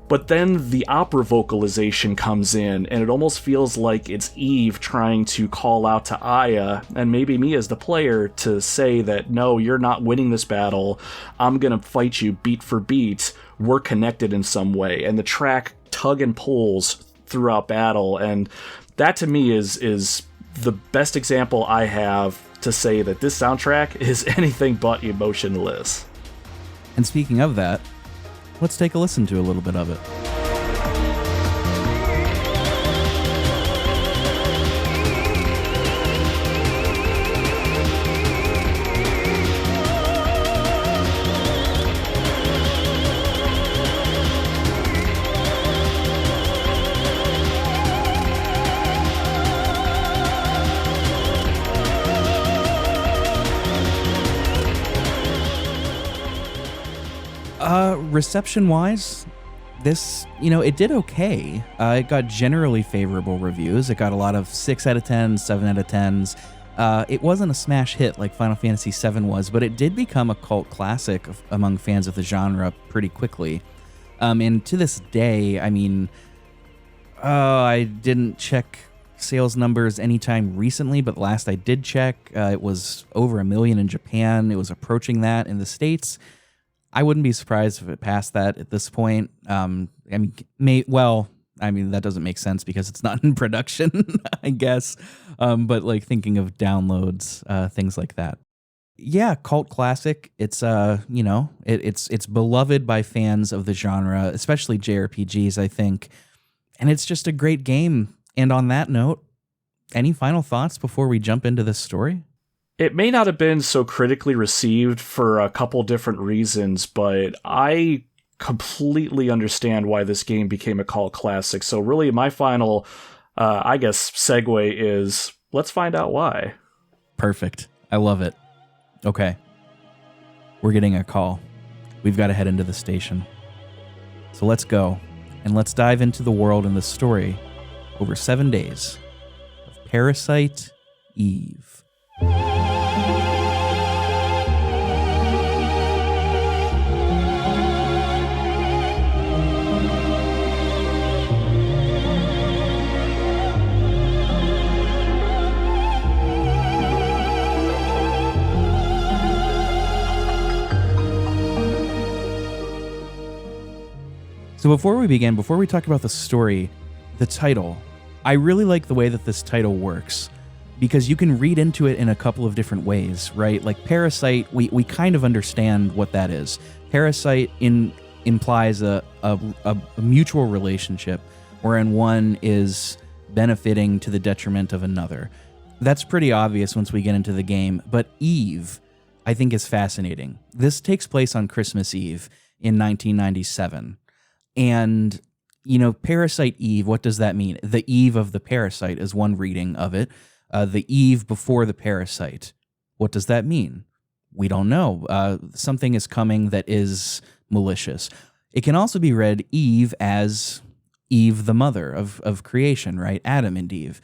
But then the opera vocalization comes in, and it almost feels like it's Eve trying to call out to Aya, and maybe me as the player, to say that, no, you're not winning this battle, I'm gonna fight you beat for beat, we're connected in some way. And the track tug and pulls throughout battle, and that to me is the best example I have to say that this soundtrack is anything but emotionless. And speaking of that, let's take a listen to a little bit of it. Reception-wise, this, it did okay. It got generally favorable reviews. It got a lot of 6 out of 10, 7 out of 10s. It wasn't a smash hit like Final Fantasy VII was, but it did become a cult classic among fans of the genre pretty quickly. And to this day, I mean, I didn't check sales numbers anytime recently, but last I did check, it was over 1 million in Japan. It was approaching that in the States. I wouldn't be surprised if it passed that at this point. That doesn't make sense because it's not in production, I guess. But like thinking of downloads, things like that. Yeah, cult classic. It's it's beloved by fans of the genre, especially JRPGs, I think. And it's just a great game. And on that note, any final thoughts before we jump into this story? It may not have been so critically received for a couple different reasons, but I completely understand why this game became a cult classic. So really, my final, segue is, let's find out why. Perfect. I love it. Okay. We're getting a call. We've got to head into the station. So let's go, and let's dive into the world and the story over 7 days of Parasite Eve. So before we talk about the story, the title, I really like the way that this title works because you can read into it in a couple of different ways, right? Like Parasite, we kind of understand what that is. Parasite implies a mutual relationship wherein one is benefiting to the detriment of another. That's pretty obvious once we get into the game, but Eve, I think, is fascinating. This takes place on Christmas Eve in 1997. And, Parasite Eve, what does that mean? The eve of the parasite is one reading of it. The eve before the parasite. What does that mean? We don't know. Something is coming that is malicious. It can also be read Eve as Eve, the mother of creation, right? Adam and Eve.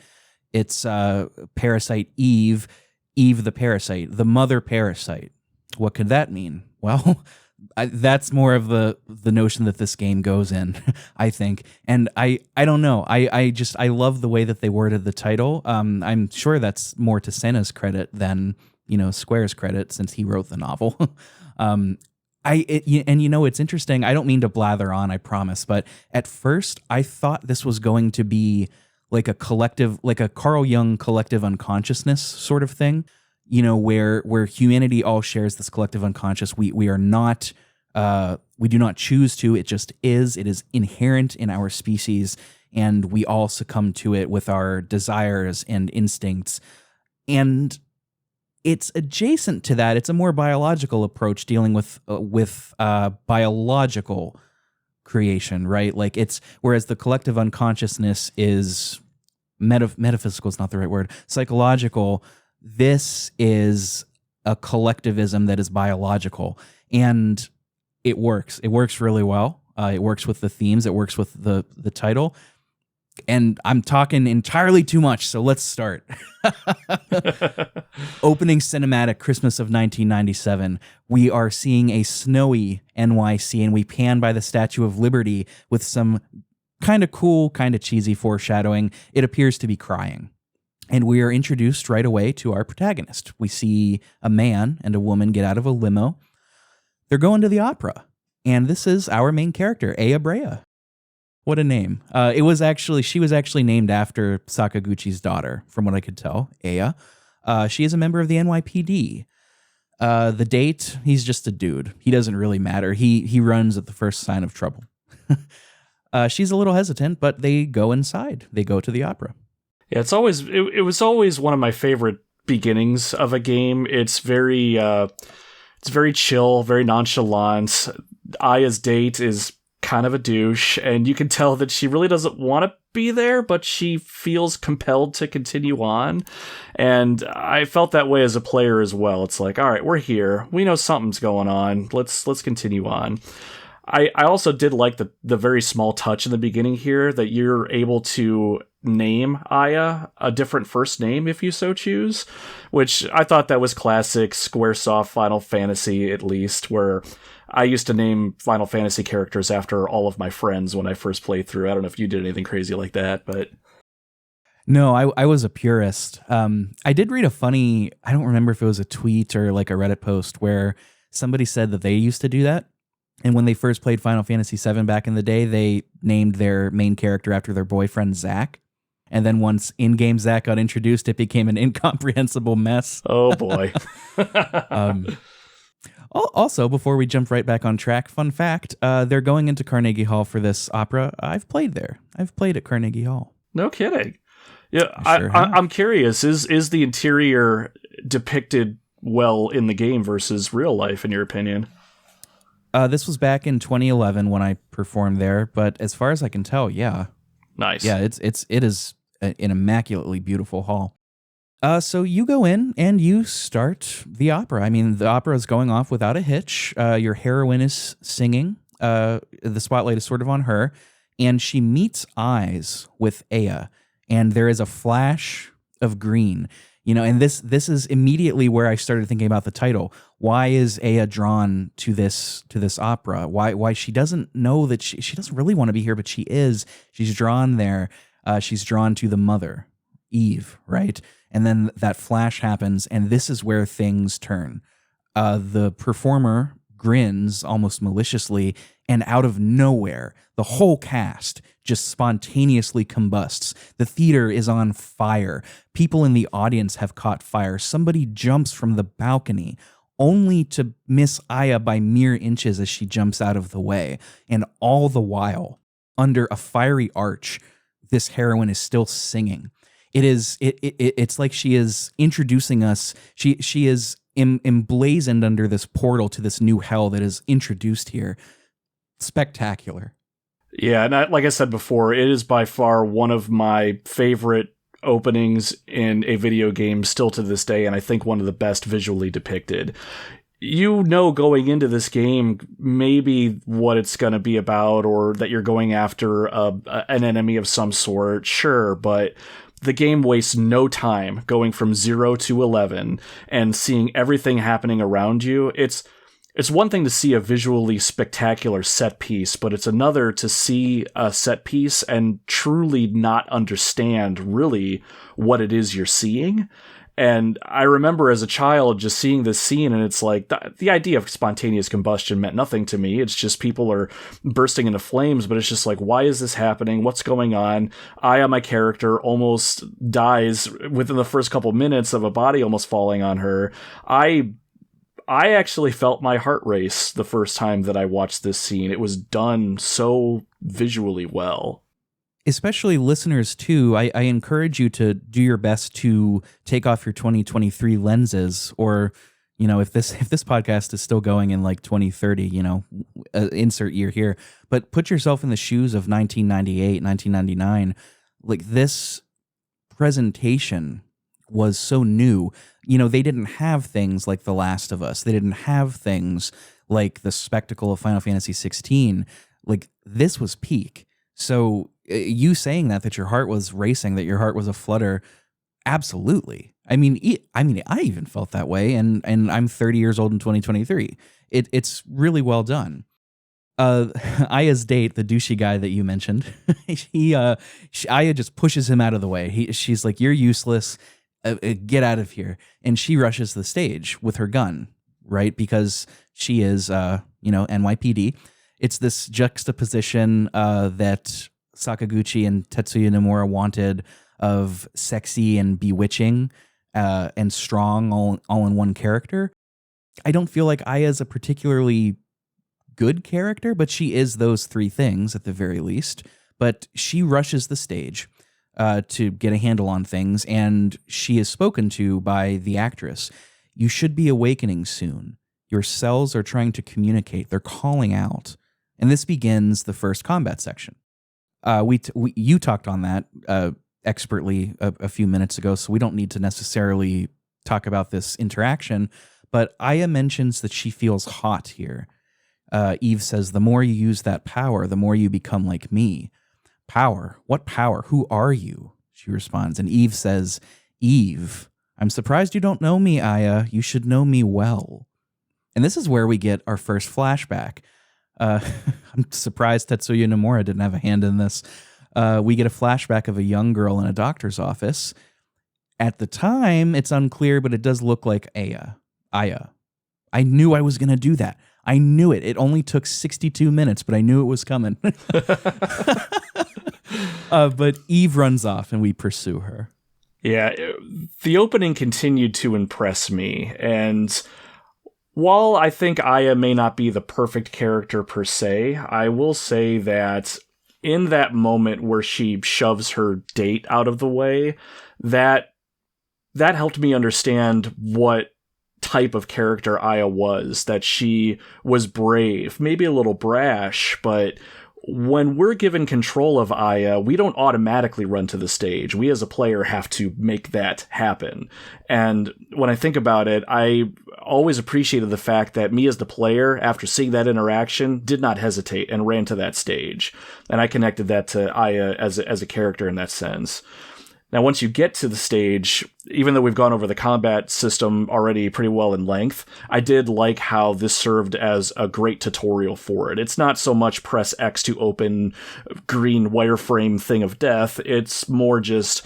It's Parasite Eve, Eve the parasite, the mother parasite. What could that mean? Well, that's more of the notion that this game goes in, I think. And I don't know. I love the way that they worded the title. I'm sure that's more to Senna's credit than, Square's credit since he wrote the novel. It's interesting. I don't mean to blather on, I promise. But at first I thought this was going to be like a collective, like a Carl Jung collective unconsciousness sort of thing. Where humanity all shares this collective unconscious. We are not, we do not choose to, it just is. It is inherent in our species, and we all succumb to it with our desires and instincts. And it's adjacent to that. It's a more biological approach dealing with biological creation, right? Like whereas the collective unconsciousness is metaphysical is not the right word, psychological. This is a collectivism that is biological, and it works. It works really well. It works with the themes. It works with the title. And I'm talking entirely too much, so let's start. Opening cinematic, Christmas of 1997. We are seeing a snowy NYC, and we pan by the Statue of Liberty with some kind of cool, kind of cheesy foreshadowing. It appears to be crying. And we are introduced right away to our protagonist. We see a man and a woman get out of a limo. They're going to the opera. And this is our main character, Aya Brea. What a name. She was actually named after Sakaguchi's daughter, from what I could tell, Aya. She is a member of the NYPD. The date, he's just a dude. He doesn't really matter. He runs at the first sign of trouble. She's a little hesitant, but they go inside. They go to the opera. Yeah, it was always one of my favorite beginnings of a game. It's very chill, very nonchalant. Aya's date is kind of a douche, and you can tell that she really doesn't want to be there, but she feels compelled to continue on. And I felt that way as a player as well. It's like, all right, we're here. We know something's going on. Let's continue on. I also did like the very small touch in the beginning here that you're able to name Aya a different first name if you so choose, which I thought that was classic Squaresoft Final Fantasy, at least, where I used to name Final Fantasy characters after all of my friends when I first played through. I don't know if you did anything crazy like that, but... No, I was a purist. I did read I don't remember if it was a tweet or like a Reddit post where somebody said that they used to do that. And when they first played Final Fantasy VII back in the day, they named their main character after their boyfriend, Zack. And then once in-game Zack got introduced, it became an incomprehensible mess. Oh, boy. Also, before we jump right back on track, fun fact, they're going into Carnegie Hall for this opera. I've played there. I've played at Carnegie Hall. No kidding. Yeah, I'm curious. Is the interior depicted well in the game versus real life, in your opinion? This was back in 2011 when I performed there, but as far as I can tell, yeah. Nice. Yeah, it is an immaculately beautiful hall. So you go in and you start the opera. I mean, the opera is going off without a hitch. Your heroine is singing. The spotlight is sort of on her, and she meets eyes with Aya, and there is a flash of green. And this is immediately where I started thinking about the title. Why is Aya drawn to this opera? Why she doesn't know that she doesn't really want to be here, but she is. She's drawn there. She's drawn to the mother, Eve, right? And then that flash happens, and this is where things turn. The performer grins almost maliciously And out of nowhere, the whole cast just spontaneously combusts. The theater is on fire. People in the audience have caught fire. Somebody jumps from the balcony only to miss Aya by mere inches as she jumps out of the way. And all the while, under a fiery arch, this heroine is still singing. It's like she is introducing us. She is emblazoned under this portal to this new hell that is introduced here. Spectacular. Yeah, and like I said before, it is by far one of my favorite openings in a video game still to this day, and I think one of the best visually depicted. You know, going into this game, maybe what it's going to be about, or that you're going after an enemy of some sort, sure, but the game wastes no time going from 0 to 11 and seeing everything happening around you. It's one thing to see a visually spectacular set piece, but it's another to see a set piece and truly not understand really what it is you're seeing. And I remember as a child just seeing this scene, and it's like the idea of spontaneous combustion meant nothing to me. It's just people are bursting into flames, but it's just like, why is this happening? What's going on? Aya, my character, almost dies within the first couple minutes of a body almost falling on her. I actually felt my heart race the first time that I watched this scene. It was done so visually well. Especially listeners, too, I encourage you to do your best to take off your 2023 lenses, or, you know, if this podcast is still going in like 2030, you know, insert year here, but put yourself in the shoes of 1998, 1999. Like, this presentation was so new. You know, they didn't have things like The Last of Us. They didn't have things like the spectacle of Final Fantasy 16. Like, this was peak. So you saying that your heart was racing, that your heart was aflutter, absolutely. I mean, I even felt that way, and I'm 30 years old in 2023. It's really well done. Aya's date, the douchey guy that you mentioned, Aya just pushes him out of the way. She's like, "You're useless. Get out of here." And she rushes the stage with her gun, right? Because she is, NYPD. It's this juxtaposition that Sakaguchi and Tetsuya Nomura wanted of sexy and bewitching and strong all in one character. I don't feel like Aya is a particularly good character, but she is those three things at the very least. But she rushes the stage to get a handle on things, and she is spoken to by the actress. "You should be awakening soon. Your cells are trying to communicate. They're calling out." And this begins the first combat section. You talked on that expertly a few minutes ago, so we don't need to necessarily talk about this interaction. But Aya mentions that she feels hot here. Eve says, "The more you use that power, the more you become like me." "Power? What power? Who are you?" she responds. And Eve says, "Eve, I'm surprised you don't know me, Aya. You should know me well." And this is where we get our first flashback. I'm surprised Tetsuya Nomura didn't have a hand in this. We get a flashback of a young girl in a doctor's office. At the time, it's unclear, but it does look like Aya. I knew I was going to do that. I knew it. It only took 62 minutes, but I knew it was coming. But Eve runs off and we pursue her. Yeah, the opening continued to impress me, and while I think Aya may not be the perfect character per se, I will say that in that moment where she shoves her date out of the way, that helped me understand what type of character Aya was, that she was brave, maybe a little brash, but when we're given control of Aya, we don't automatically run to the stage. We as a player have to make that happen. And when I think about it, I always appreciated the fact that me as the player, after seeing that interaction, did not hesitate and ran to that stage. And I connected that to Aya as a character in that sense. Now, once you get to the stage, even though we've gone over the combat system already pretty well in length, I did like how this served as a great tutorial for it. It's not so much press X to open green wireframe thing of death. It's more just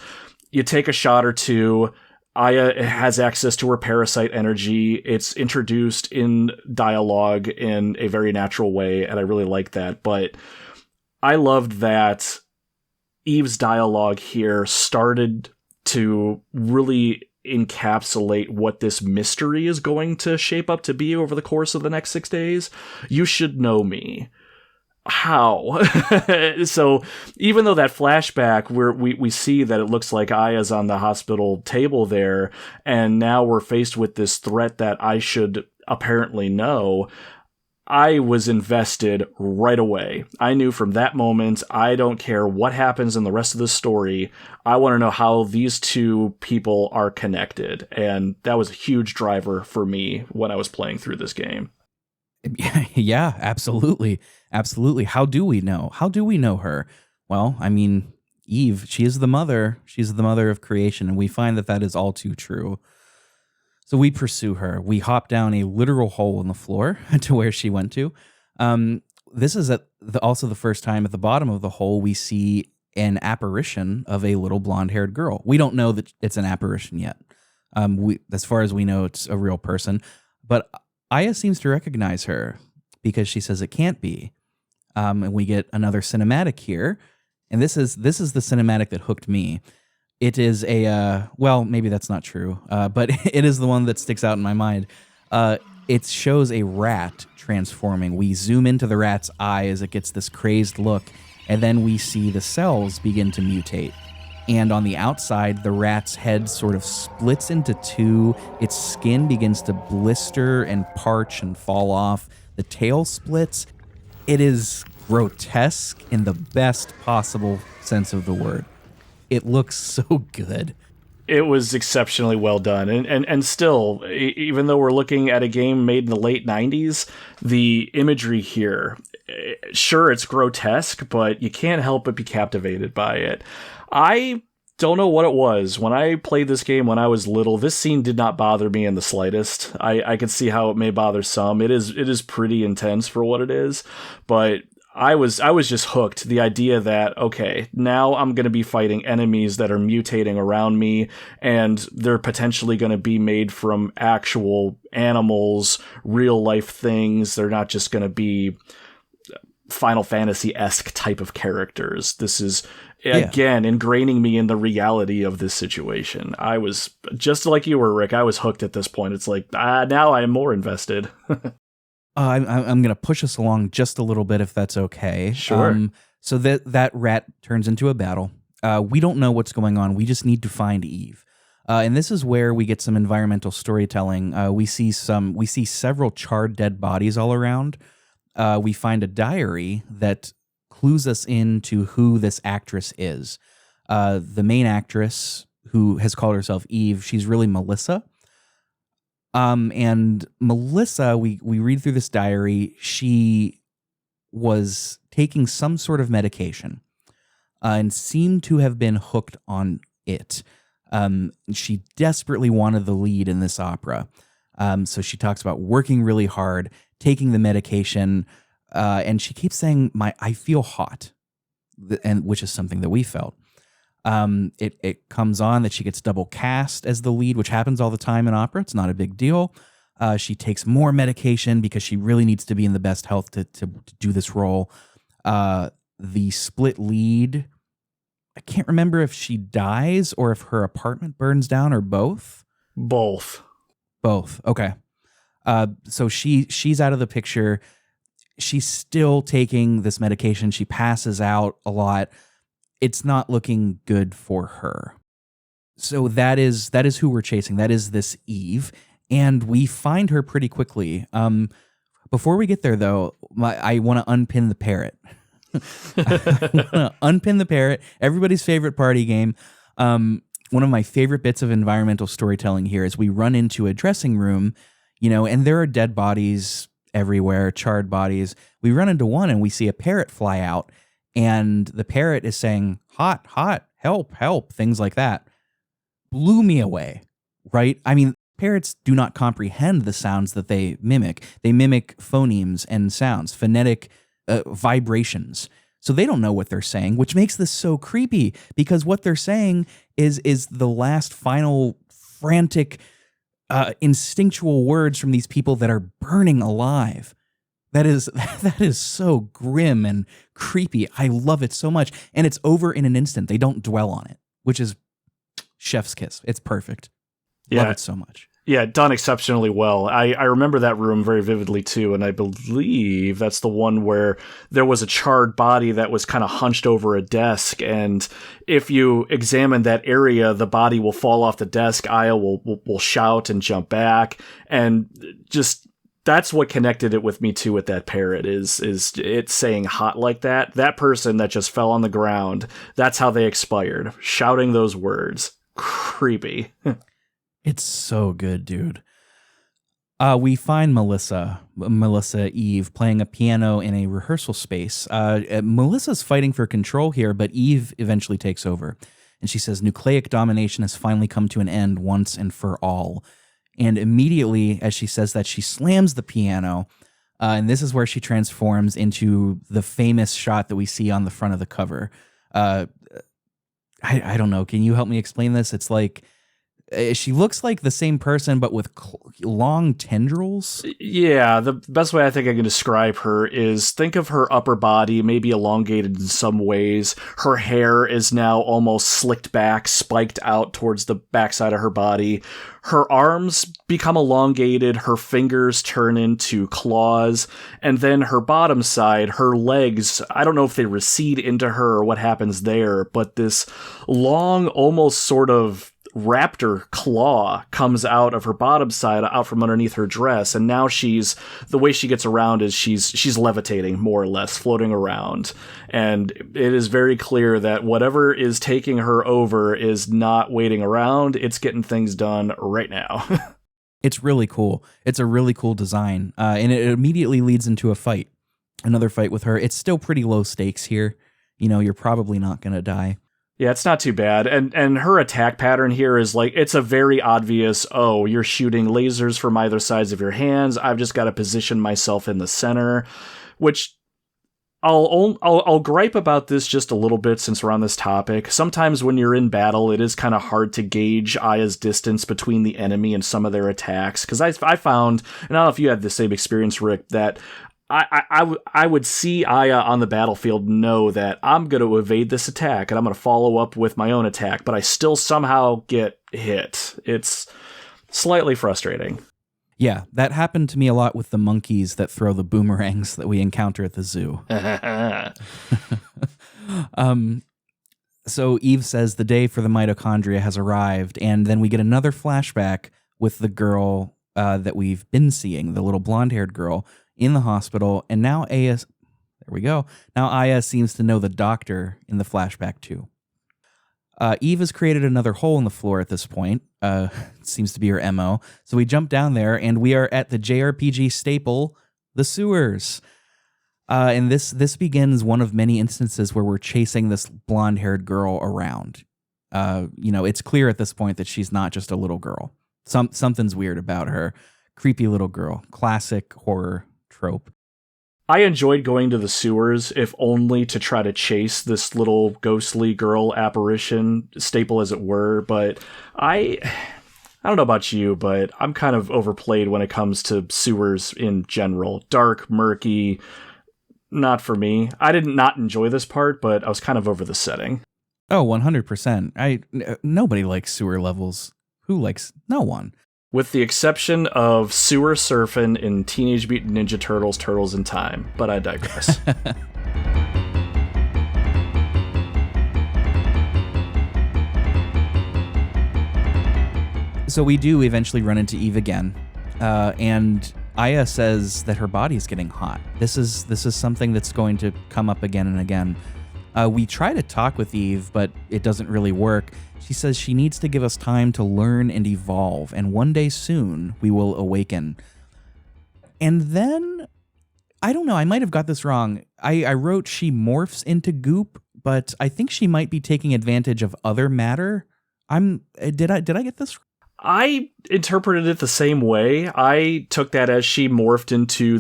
you take a shot or two. Aya has access to her parasite energy. It's introduced in dialogue in a very natural way, and I really like that. But I loved that Eve's dialogue here started to really encapsulate what this mystery is going to shape up to be over the course of the next 6 days. You should know me. How? So even though that flashback where we see that it looks like Aya's on the hospital table there, and now we're faced with this threat that I should apparently know, I was invested right away. I knew from that moment, I don't care what happens in the rest of the story. I want to know how these two people are connected. And that was a huge driver for me when I was playing through this game. Yeah, absolutely. Absolutely. How do we know? How do we know her? Well, I mean, Eve, she is the mother. She's the mother of creation, and we find that is all too true. So we pursue her. We hop down a literal hole in the floor to where she went to. This is also the first time at the bottom of the hole we see an apparition of a little blonde-haired girl. We don't know that it's an apparition yet. As far as we know, it's a real person. But Aya seems to recognize her because she says it can't be. And we get another cinematic here. And this is the cinematic that hooked me. It is well, maybe that's not true, but it is the one that sticks out in my mind. It shows a rat transforming. We zoom into the rat's eye as it gets this crazed look, and then we see the cells begin to mutate. And on the outside, the rat's head sort of splits into two. Its skin begins to blister and parch and fall off. The tail splits. It is grotesque in the best possible sense of the word. It looks so good. It was exceptionally well done. And still, even though we're looking at a game made in the late 90s, the imagery here, sure, it's grotesque, but you can't help but be captivated by it. I don't know what it was. When I played this game when I was little, this scene did not bother me in the slightest. I could see how it may bother some. It is pretty intense for what it is, but I was just hooked. The idea that, okay, now I'm going to be fighting enemies that are mutating around me, and they're potentially going to be made from actual animals, real life things. They're not just going to be Final Fantasy-esque type of characters. This is, again, ingraining me in the reality of this situation. I was, just like you were, Rick, I was hooked at this point. It's like, now I am more invested. I'm going to push us along just a little bit, if that's okay. Sure. So that rat turns into a battle. We don't know what's going on. We just need to find Eve. And this is where we get some environmental storytelling. We see several charred dead bodies all around. We find a diary that clues us into who this actress is. The main actress, who has called herself Eve, she's really Melissa. And Melissa, we read through this diary, she was taking some sort of medication and seemed to have been hooked on it. She desperately wanted the lead in this opera. So she talks about working really hard, taking the medication, and she keeps saying, I feel hot, and which is something that we felt. It comes on that she gets double cast as the lead, which happens all the time in opera. It's not a big deal. She takes more medication because she really needs to be in the best health to do this role. The split lead, I can't remember if she dies or if her apartment burns down or both. Both. Okay. So she's out of the picture. She's still taking this medication. She passes out a lot. It's not looking good for her. So that is who we're chasing. That is this Eve, and we find her pretty quickly. Before we get there, though, I want to unpin the parrot. Unpin the parrot. Everybody's favorite party game. One of my favorite bits of environmental storytelling here is we run into a dressing room, and there are dead bodies everywhere, charred bodies. We run into one and we see a parrot fly out. And the parrot is saying, hot, hot, help, help, things like that. Blew me away, right? I mean, parrots do not comprehend the sounds that they mimic. They mimic phonemes and sounds, phonetic vibrations. So they don't know what they're saying, which makes this so creepy because what they're saying is the last final frantic, instinctual words from these people that are burning alive. That is so grim and creepy. I love it so much. And it's over in an instant. They don't dwell on it, which is chef's kiss. It's perfect. Love it so much. Yeah, done exceptionally well. I remember that room very vividly too, and I believe that's the one where there was a charred body that was kind of hunched over a desk, and if you examine that area, the body will fall off the desk, Aya will shout and jump back, and just that's what connected it with me too with that parrot is it saying hot like that. That person that just fell on the ground, that's how they expired, shouting those words. Creepy. It's so good, dude. We find Melissa Eve, playing a piano in a rehearsal space. Melissa's fighting for control here, but Eve eventually takes over. And she says, nucleic domination has finally come to an end once and for all. And immediately, as she says that, she slams the piano. And this is where she transforms into the famous shot that we see on the front of the cover. I don't know. Can you help me explain this? It's like, she looks like the same person, but with long tendrils. Yeah, the best way I think I can describe her is think of her upper body, maybe elongated in some ways. Her hair is now almost slicked back, spiked out towards the backside of her body. Her arms become elongated, her fingers turn into claws, and then her bottom side, her legs, I don't know if they recede into her or what happens there, but this long, almost sort of raptor claw comes out of her bottom side, out from underneath her dress, and now the way she gets around is she's levitating, more or less, floating around. And it is very clear that whatever is taking her over is not waiting around, it's getting things done right now. It's really cool. It's a really cool design, and it immediately leads into a fight. Another fight with her. It's still pretty low stakes here. You know, you're probably not going to die. Yeah, it's not too bad. And her attack pattern here is like, it's a very obvious, oh, you're shooting lasers from either sides of your hands. I've just got to position myself in the center, which I'll gripe about this just a little bit since we're on this topic. Sometimes when you're in battle, it is kind of hard to gauge Aya's distance between the enemy and some of their attacks. Because I found, and I don't know if you had the same experience, Rick, that I would see Aya on the battlefield, know that I'm going to evade this attack and I'm going to follow up with my own attack, but I still somehow get hit. It's slightly frustrating. Yeah, that happened to me a lot with the monkeys that throw the boomerangs that we encounter at the zoo. So Eve says the day for the mitochondria has arrived, and then we get another flashback with the girl that we've been seeing, the little blonde-haired girl, in the hospital, and now Aya seems to know the doctor in the flashback too. Eve has created another hole in the floor at this point. It seems to be her MO. So we jump down there, and we are at the JRPG staple, the sewers. And this begins one of many instances where we're chasing this blonde-haired girl around. It's clear at this point that she's not just a little girl. Something's weird about her. Creepy little girl. Classic horror trope. I enjoyed going to the sewers, if only to try to chase this little ghostly girl apparition, staple as it were, but I don't know about you, but I'm kind of overplayed when it comes to sewers in general. Dark, murky, not for me. I did not enjoy this part, but I was kind of over the setting. Oh, 100%. Nobody likes sewer levels. Who likes? No one. With the exception of sewer surfing in Teenage Mutant Ninja Turtles, Turtles in Time. But I digress. So we do eventually run into Eve again. And Aya says that her body's getting hot. This is something that's going to come up again and again. We try to talk with Eve, but it doesn't really work. She says she needs to give us time to learn and evolve, and one day soon we will awaken. And then, I don't know, I might have got this wrong. I wrote she morphs into goop, but I think she might be taking advantage of other matter. Did I get this? I interpreted it the same way. I took that as she morphed into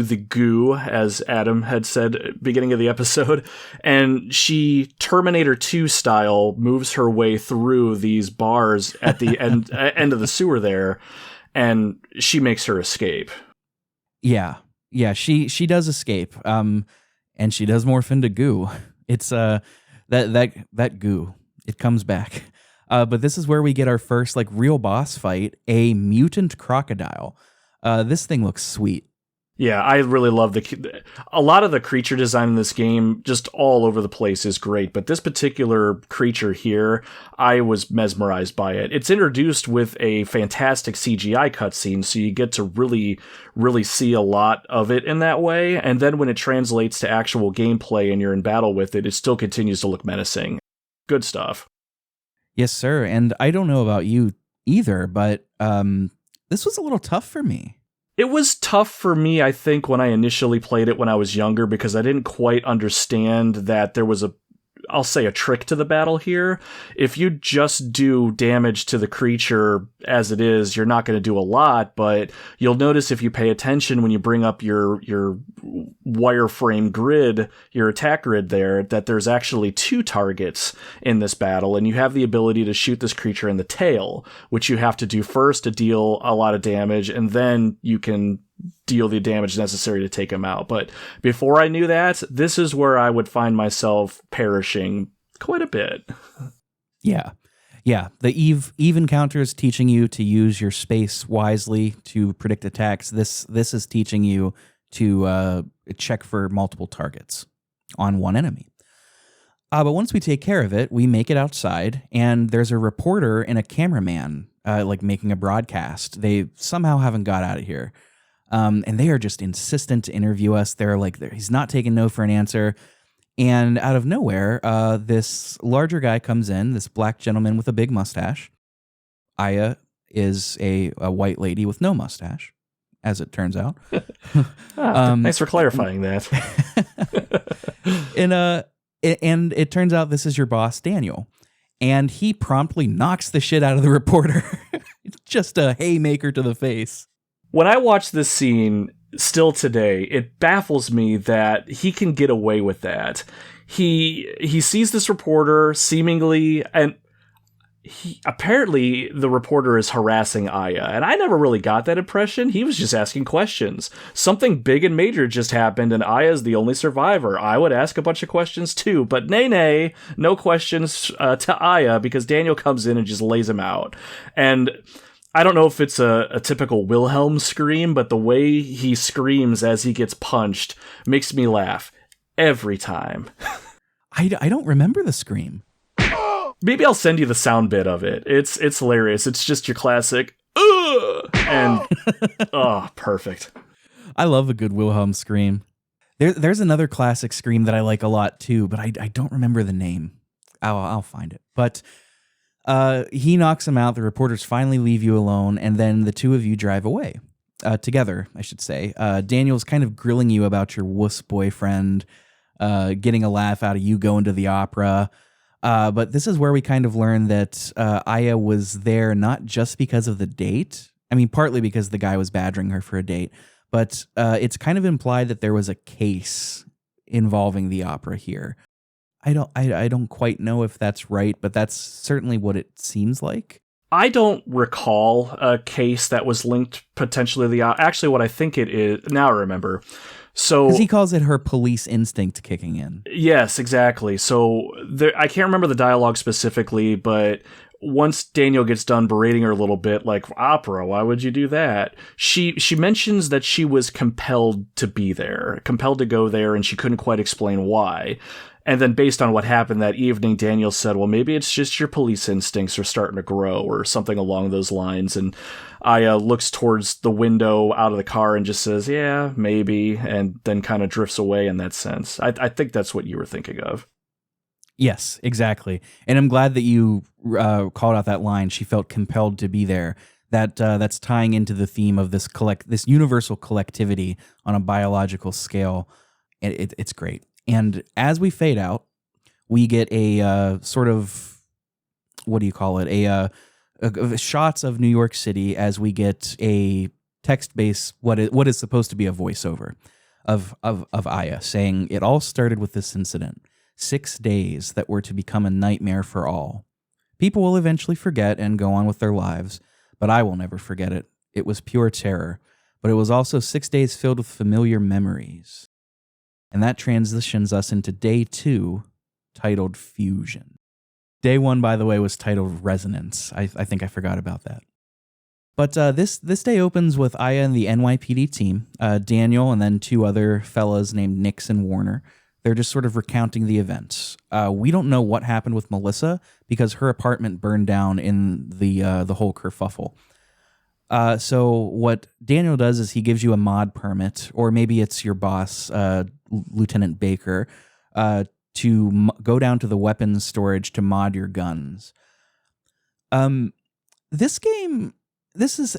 the goo, as Adam had said at the beginning of the episode, and she Terminator 2 style moves her way through these bars at the end of the sewer there, and she makes her escape. Yeah, she does escape, and she does morph into goo. It's that goo. It comes back. But this is where we get our first like real boss fight, a mutant crocodile. This thing looks sweet. Yeah, I really love a lot of the creature design in this game, just all over the place, is great. But this particular creature here, I was mesmerized by it. It's introduced with a fantastic CGI cutscene, so you get to really, really see a lot of it in that way. And then when it translates to actual gameplay and you're in battle with it, it still continues to look menacing. Good stuff. Yes, sir. And I don't know about you either, but this was a little tough for me. It was tough for me, I think, when I initially played it when I was younger, because I didn't quite understand that there was I'll say a trick to the battle here. If you just do damage to the creature as it is, you're not going to do a lot, but you'll notice if you pay attention when you bring up your wireframe grid, your attack grid there, that there's actually 2 targets in this battle, and you have the ability to shoot this creature in the tail, which you have to do first to deal a lot of damage, and then you can deal the damage necessary to take him out. But before I knew that, this is where I would find myself perishing quite a bit. Yeah. The Eve encounter is teaching you to use your space wisely to predict attacks. This is teaching you to check for multiple targets on one enemy. But once we take care of it, we make it outside, and there's a reporter and a cameraman like making a broadcast. They somehow haven't got out of here. And they are just insistent to interview us. They're like, he's not taking no for an answer. And out of nowhere, this larger guy comes in, this black gentleman with a big mustache. Aya is a white lady with no mustache, as it turns out. Thanks for clarifying that. And it turns out this is your boss, Daniel. And he promptly knocks the shit out of the reporter. Just a haymaker to the face. When I watch this scene, still today, it baffles me that he can get away with that. He sees this reporter seemingly, and apparently the reporter is harassing Aya, and I never really got that impression. He was just asking questions. Something big and major just happened, and Aya's the only survivor. I would ask a bunch of questions too, but nay, no questions to Aya, because Daniel comes in and just lays him out. And I don't know if it's a typical Wilhelm scream, but the way he screams as he gets punched makes me laugh every time. I don't remember the scream. Maybe I'll send you the sound bit of it. It's hilarious. It's just your classic, ugh! And, perfect. I love a good Wilhelm scream. There's another classic scream that I like a lot too, but I don't remember the name. I'll find it. But he knocks him out. The reporters finally leave you alone, and then the two of you drive away together, I should say. Daniel's kind of grilling you about your wuss boyfriend, getting a laugh out of you going to the opera. But this is where we kind of learn that Aya was there not just because of the date. I mean, partly because the guy was badgering her for a date, but it's kind of implied that there was a case involving the opera here. I don't quite know if that's right, but that's certainly what it seems like. I don't recall a case that was linked potentially to the... Actually, what I think it is... Now I remember. So, because he calls it her police instinct kicking in. Yes, exactly. So I can't remember the dialogue specifically, but once Daniel gets done berating her a little bit, like, opera, why would you do that? She mentions that she was compelled to be there, compelled to go there, and she couldn't quite explain why. And then based on what happened that evening, Daniel said, well, maybe it's just your police instincts are starting to grow or something along those lines. And Aya looks towards the window out of the car and just says, yeah, maybe, and then kind of drifts away in that sense. I think that's what you were thinking of. Yes, exactly. And I'm glad that you called out that line. She felt compelled to be there. That's tying into the theme of this universal collectivity on a biological scale. It's great. And as we fade out, we get a sort of, what do you call it? shots of New York City as we get a text-based what is supposed to be a voiceover of Aya saying it all started with this incident. 6 days that were to become a nightmare for all. People will eventually forget and go on with their lives, but I will never forget it. It was pure terror, but it was also 6 days filled with familiar memories. And that transitions us into day 2, titled Fusion. Day 1, by the way, was titled Resonance. I think I forgot about that. But this day opens with Aya and the NYPD team, Daniel and then 2 other fellas named Nix and Warner. They're just sort of recounting the events. We don't know what happened with Melissa because her apartment burned down in the whole kerfuffle. So what Daniel does is he gives you a mod permit, or maybe it's your boss, Lieutenant Baker, to go down to the weapons storage to mod your guns. This is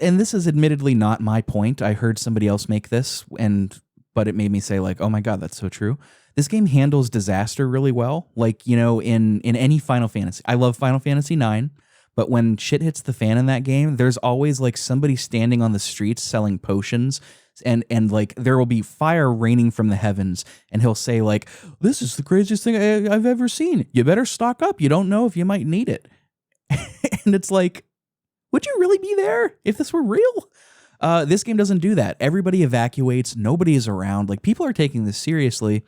admittedly not my point. I heard somebody else make this, but it made me say like, oh my God, that's so true. This game handles disaster really well. Like, in any Final Fantasy. I love Final Fantasy IX, but when shit hits the fan in that game, there's always like somebody standing on the streets selling potions, and like there will be fire raining from the heavens, and he'll say like, this is the craziest thing I've ever seen. You better stock up. You don't know if you might need it. And it's like, would you really be there if this were real? This game doesn't do that. Everybody evacuates. Nobody is around. Like, people are taking this seriously.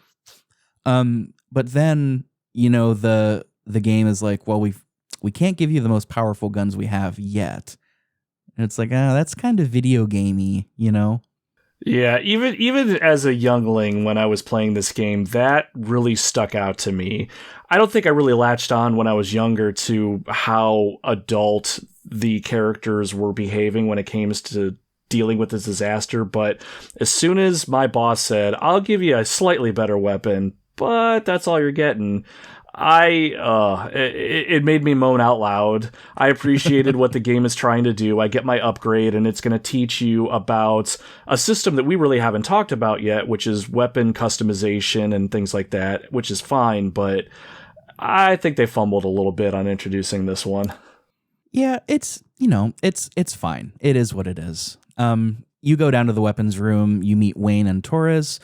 But then, the game is like, well, we can't give you the most powerful guns we have yet. And it's like, that's kind of video gamey, Yeah, even as a youngling when I was playing this game, that really stuck out to me. I don't think I really latched on when I was younger to how adult the characters were behaving when it came to dealing with this disaster, but as soon as my boss said, I'll give you a slightly better weapon, but that's all you're getting, it made me moan out loud. I appreciated what the game is trying to do. I get my upgrade, and it's going to teach you about a system that we really haven't talked about yet, which is weapon customization and things like that, which is fine, but I think they fumbled a little bit on introducing this one. Yeah, it's fine. It is what it is. You go down to the weapons room, you meet Wayne and Torres.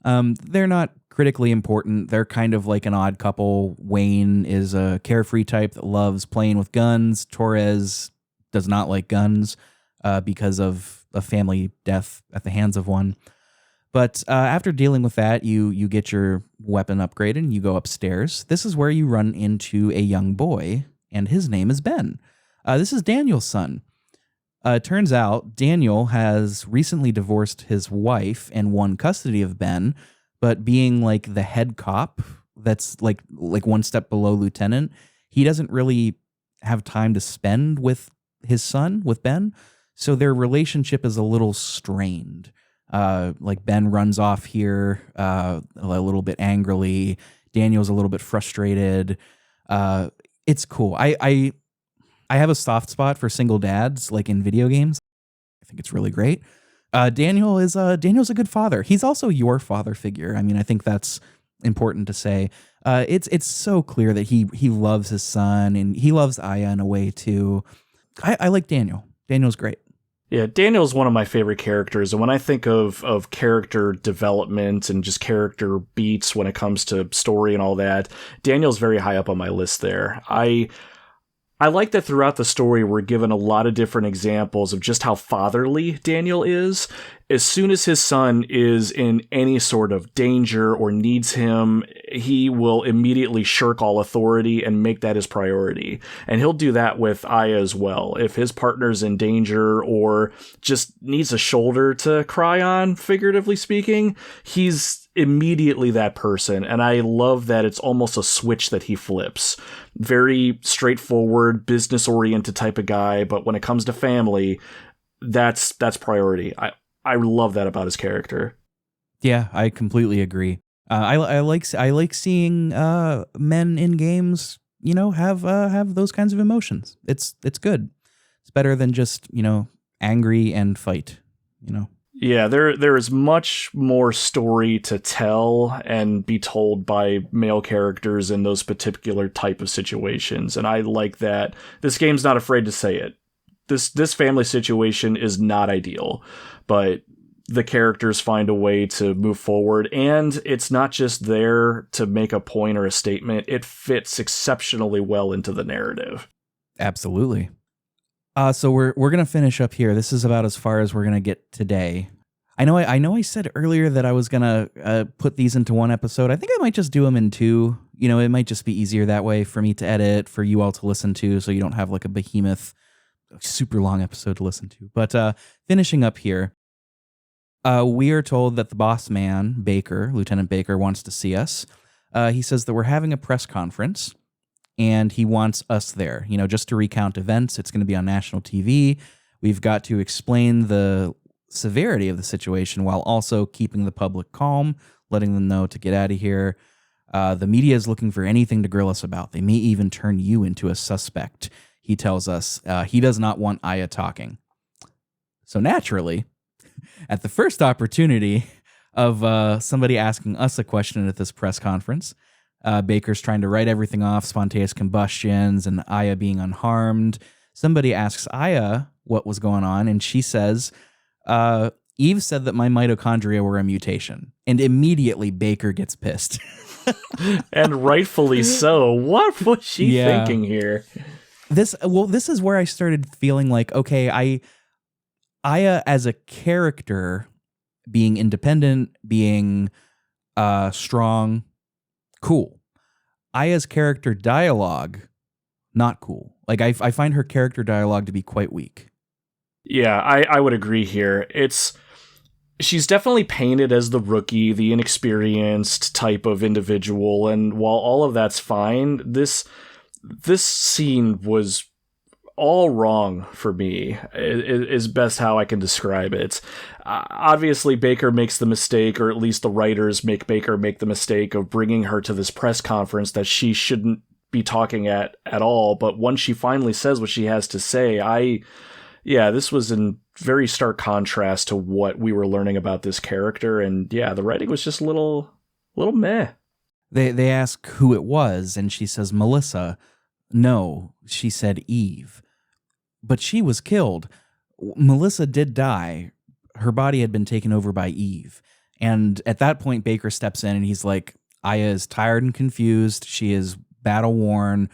They're not critically important. They're kind of like an odd couple. Wayne is a carefree type that loves playing with guns. Torres does not like guns because of a family death at the hands of one. But after dealing with that, you get your weapon upgraded and you go upstairs. This is where you run into a young boy, and his name is Ben. This is Daniel's son. Turns out Daniel has recently divorced his wife and won custody of Ben, but being like the head cop, that's like one step below lieutenant, he doesn't really have time to spend with his son, with Ben. So their relationship is a little strained. Like Ben runs off here a little bit angrily. Daniel's a little bit frustrated. It's cool. I have a soft spot for single dads, like in video games. I think it's really great. Daniel's a good father. He's also your father figure. I mean, I think that's important to say. It's so clear that he loves his son, and he loves Aya in a way too. I like Daniel. Daniel's great. Yeah, Daniel's one of my favorite characters, and when I think of character development and just character beats when it comes to story and all that, Daniel's very high up on my list there. I like that throughout the story we're given a lot of different examples of just how fatherly Daniel is. As soon as his son is in any sort of danger or needs him, he will immediately shirk all authority and make that his priority. And he'll do that with Aya as well. If his partner's in danger or just needs a shoulder to cry on, figuratively speaking, he's immediately that person. And I love that it's almost a switch that he flips. Very straightforward, business-oriented type of guy, but when it comes to family, that's priority. I love that about his character. Yeah, I completely agree. I like seeing men in games, have those kinds of emotions. It's good. It's better than just angry and fight. Yeah, there is much more story to tell and be told by male characters in those particular type of situations, and I like that this game's not afraid to say it. This family situation is not ideal, but the characters find a way to move forward, and it's not just there to make a point or a statement. It fits exceptionally well into the narrative. Absolutely. So we're gonna finish up here. This is about as far as we're gonna get today. I know I said earlier that I was gonna put these into one episode. I think I might just do them in two. You know, it might just be easier that way for me to edit, for you all to listen to, so you don't have like a behemoth, super long episode to listen to. But finishing up here, we are told that the boss man, Baker, Lieutenant Baker, wants to see us. He says that we're having a press conference, and he wants us there, you know, just to recount events. It's going to be on national TV. We've got to explain the severity of the situation while also keeping the public calm, letting them know to get out of here. The media is looking for anything to grill us about. They may even turn you into a suspect, he tells us. He does not want Aya talking. So naturally, at the first opportunity of somebody asking us a question at this press conference, Baker's trying to write everything off, spontaneous combustions and Aya being unharmed. Somebody asks Aya what was going on, and she says, Eve said that my mitochondria were a mutation. And immediately Baker gets pissed. And rightfully so. What was she thinking here? This is where I started feeling like, okay, Aya as a character, being independent, being strong, cool. Aya's character dialogue, not cool. Like, I find her character dialogue to be quite weak. Yeah, I would agree here. She's definitely painted as the rookie, the inexperienced type of individual, and while all of that's fine, this scene was all wrong for me, is best how I can describe it. Obviously, Baker makes the mistake, or at least the writers make Baker make the mistake of bringing her to this press conference that she shouldn't be talking at all, but once she finally says what she has to say, this was in very stark contrast to what we were learning about this character, and the writing was just a little meh. They ask who it was, and she says Melissa. No, she said Eve. But she was killed. Melissa did die. Her body had been taken over by Eve. And at that point, Baker steps in and he's like, Aya is tired and confused. She is battle-worn.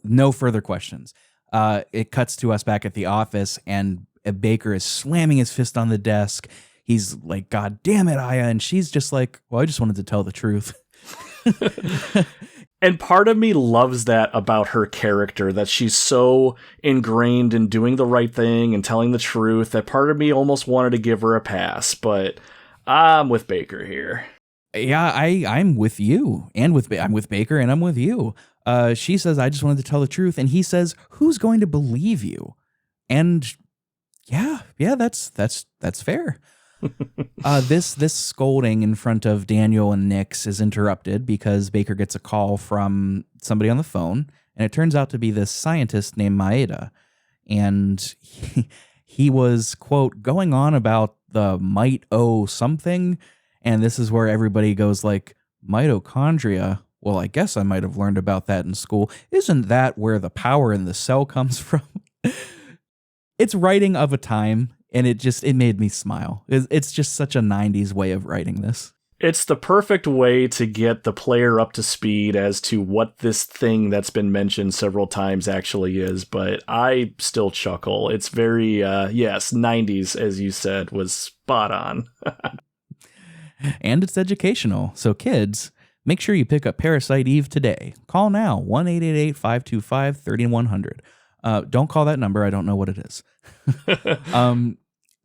No further questions. It cuts to us back at the office, and Baker is slamming his fist on the desk. He's like, God damn it, Aya. And she's just like, well, I just wanted to tell the truth. And part of me loves that about her character, that she's so ingrained in doing the right thing and telling the truth that part of me almost wanted to give her a pass, but I'm with Baker here. Yeah, I'm with you, and I'm with Baker, and I'm with you. She says, I just wanted to tell the truth, and he says, who's going to believe you? And yeah, that's fair. This scolding in front of Daniel and Nix is interrupted because Baker gets a call from somebody on the phone, and it turns out to be this scientist named Maeda. And he was, quote, going on about the mito something, and this is where everybody goes like, mitochondria? Well, I guess I might have learned about that in school. Isn't that where the power in the cell comes from? It's writing of a time, and it made me smile. It's just such a 90s way of writing this. It's the perfect way to get the player up to speed as to what this thing that's been mentioned several times actually is, but I still chuckle. It's very, 90s, as you said, was spot on. And it's educational. So kids, make sure you pick up Parasite Eve today. Call now, 1-888-525-3100. Don't call that number. I don't know what it is.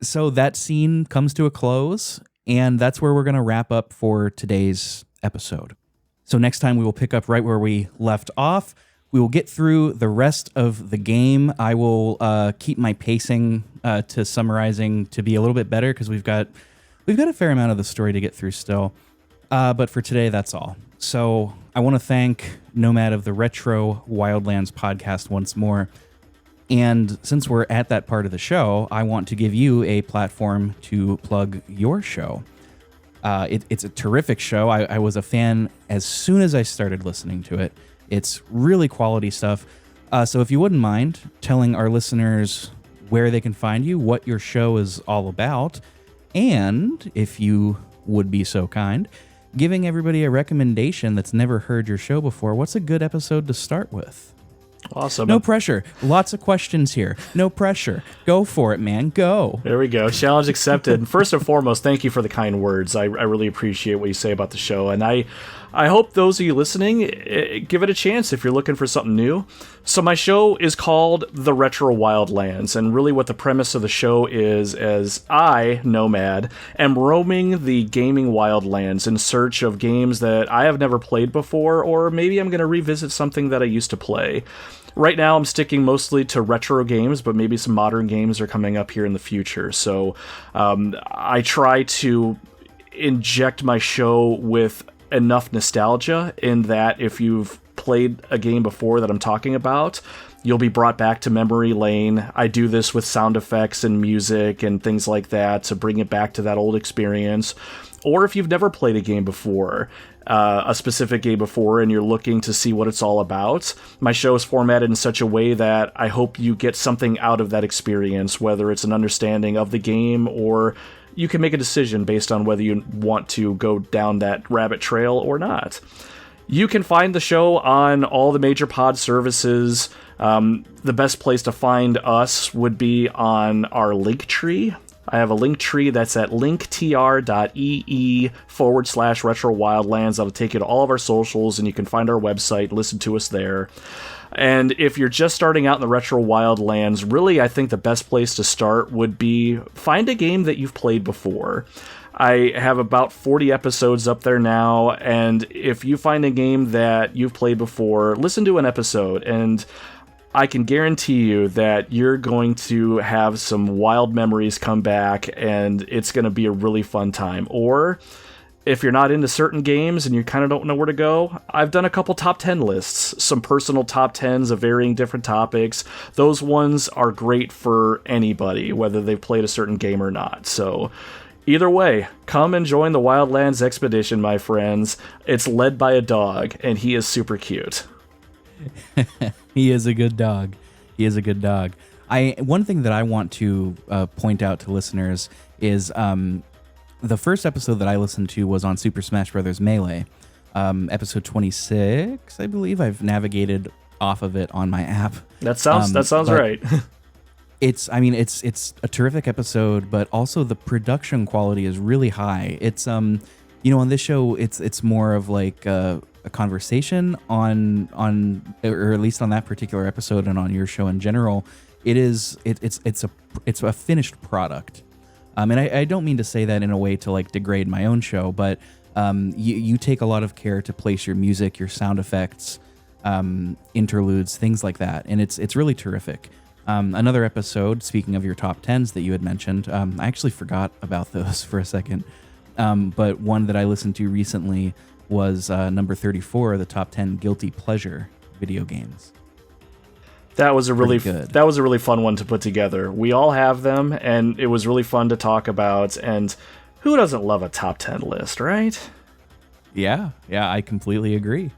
So that scene comes to a close, and that's where we're going to wrap up for today's episode. So next time we will pick up right where we left off. We will get through the rest of the game. I will keep my pacing to summarizing to be a little bit better because we've got a fair amount of the story to get through still. But for today, that's all. So I want to thank Nomad of the Retro Wildlands Podcast once more. And since we're at that part of the show, I want to give you a platform to plug your show. It's a terrific show. I was a fan as soon as I started listening to it. It's really quality stuff. So if you wouldn't mind telling our listeners where they can find you, what your show is all about, and if you would be so kind, giving everybody a recommendation that's never heard your show before, what's a good episode to start with? Awesome. No pressure. Lots of questions here. No pressure. Go for it, man. Go. There we go. Challenge accepted. First and foremost, thank you for the kind words. I really appreciate what you say about the show. And I hope those of you listening, give it a chance if you're looking for something new. So my show is called The Retro Wildlands. And really what the premise of the show is as I, Nomad, am roaming the gaming wildlands in search of games that I have never played before, or maybe I'm going to revisit something that I used to play. Right now, I'm sticking mostly to retro games, but maybe some modern games are coming up here in the future. So I try to inject my show with enough nostalgia in that if you've played a game before that I'm talking about, you'll be brought back to memory lane. I do this with sound effects and music and things like that to bring it back to that old experience. Or if you've never played a game before, a specific game before, and you're looking to see what it's all about, my show is formatted in such a way that I hope you get something out of that experience, whether it's an understanding of the game or you can make a decision based on whether you want to go down that rabbit trail or not. You can find the show on all the major pod services. The best place to find us would be on our link tree. I have a link tree that's at linktr.ee/Retro Wildlands. That'll take you to all of our socials, and you can find our website, listen to us there. And if you're just starting out in the Retro Wildlands, really, I think the best place to start would be find a game that you've played before. I have about 40 episodes up there now, and if you find a game that you've played before, listen to an episode, and I can guarantee you that you're going to have some wild memories come back, and it's going to be a really fun time. Or if you're not into certain games and you kind of don't know where to go, I've done a couple top 10 lists, some personal top 10s of varying different topics. Those ones are great for anybody, whether they've played a certain game or not. So either way, come and join the Wildlands Expedition, my friends. It's led by a dog, and he is super cute. He is a good dog. He is a good dog. One thing that I want to point out to listeners is the first episode that I listened to was on Super Smash Bros. Melee, episode 26, I believe. I've navigated off of it on my app. That sounds right. It's a terrific episode, but also the production quality is really high. It's on this show, it's more of like a conversation on or at least on that particular episode and on your show in general. It's a finished product. And I don't mean to say that in a way to like degrade my own show, but you take a lot of care to place your music, your sound effects, interludes, things like that, and it's really terrific. Another episode, speaking of your top 10s that you had mentioned, I actually forgot about those for a second, but one that I listened to recently was number 34, the top 10 guilty pleasure video games. That was a really fun one to put together. We all have them, and it was really fun to talk about. And who doesn't love a top 10 list, right? Yeah, I completely agree.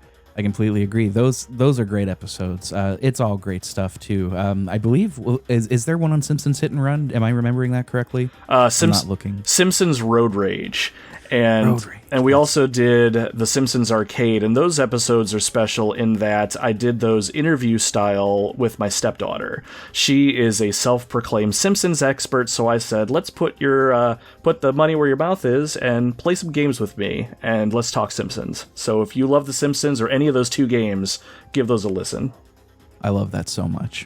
Those are great episodes. It's all great stuff too. I believe is there one on Simpsons Hit and Run? Am I remembering that correctly? I'm not looking. Simpsons Road Rage. And we also did the Simpsons Arcade, and those episodes are special in that I did those interview style with my stepdaughter. She is a self-proclaimed Simpsons expert, so I said, let's put the money where your mouth is and play some games with me, and let's talk Simpsons. So if you love the Simpsons or any of those two games, give those a listen. I love that so much.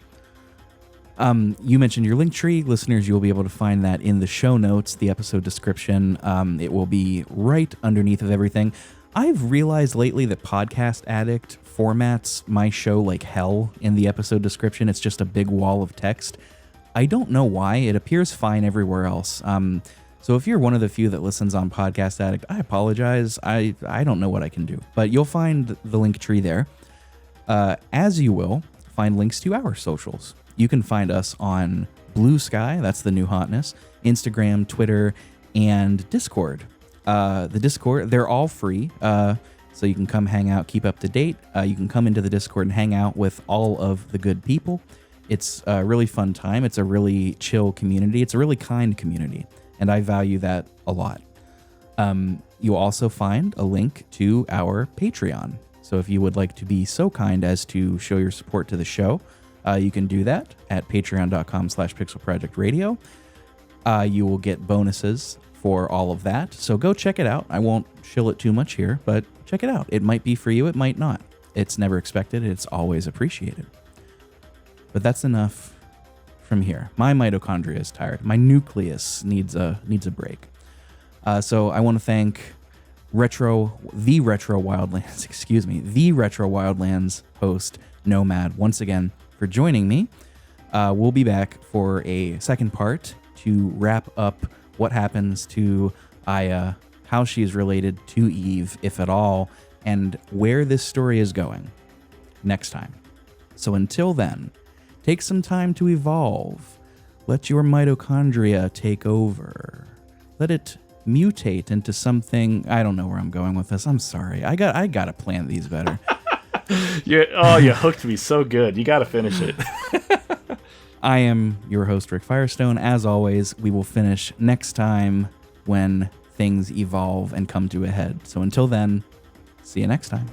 You mentioned your link tree. Listeners, you'll be able to find that in the show notes, the episode description. It will be right underneath of everything. I've realized lately that Podcast Addict formats my show like hell in the episode description. It's just a big wall of text. I don't know why. It appears fine everywhere else. So if you're one of the few that listens on Podcast Addict, I apologize. I don't know what I can do. But you'll find the link tree there. As you will find links to our socials. You can find us on Blue Sky, that's the new hotness, Instagram, Twitter, and Discord. The Discord, they're all free, so you can come hang out, keep up to date. You can come into the Discord and hang out with all of the good people. It's a really fun time. It's a really chill community. It's a really kind community, and I value that a lot. You'll also find a link to our Patreon. So if you would like to be so kind as to show your support to the show, you can do that at patreon.com/pixelprojectradio. You will get bonuses for all of that. So go check it out. I won't shill it too much here, but check it out. It might be for you. It might not. It's never expected. It's always appreciated. But that's enough from here. My mitochondria is tired. My nucleus needs a break. So I want to thank the Retro Wildlands host, Nomad, once again for joining me. We'll be back for a second part to wrap up what happens to Aya, how she is related to Eve, if at all, and where this story is going next time. So until then, take some time to evolve. Let your mitochondria take over. Let it mutate into something. I don't know where I'm going with this. I'm sorry. I gotta plan these better. You hooked me so good. You gotta finish it. I am your host, Rick Firestone. As always, we will finish next time when things evolve and come to a head. So until then, see you next time.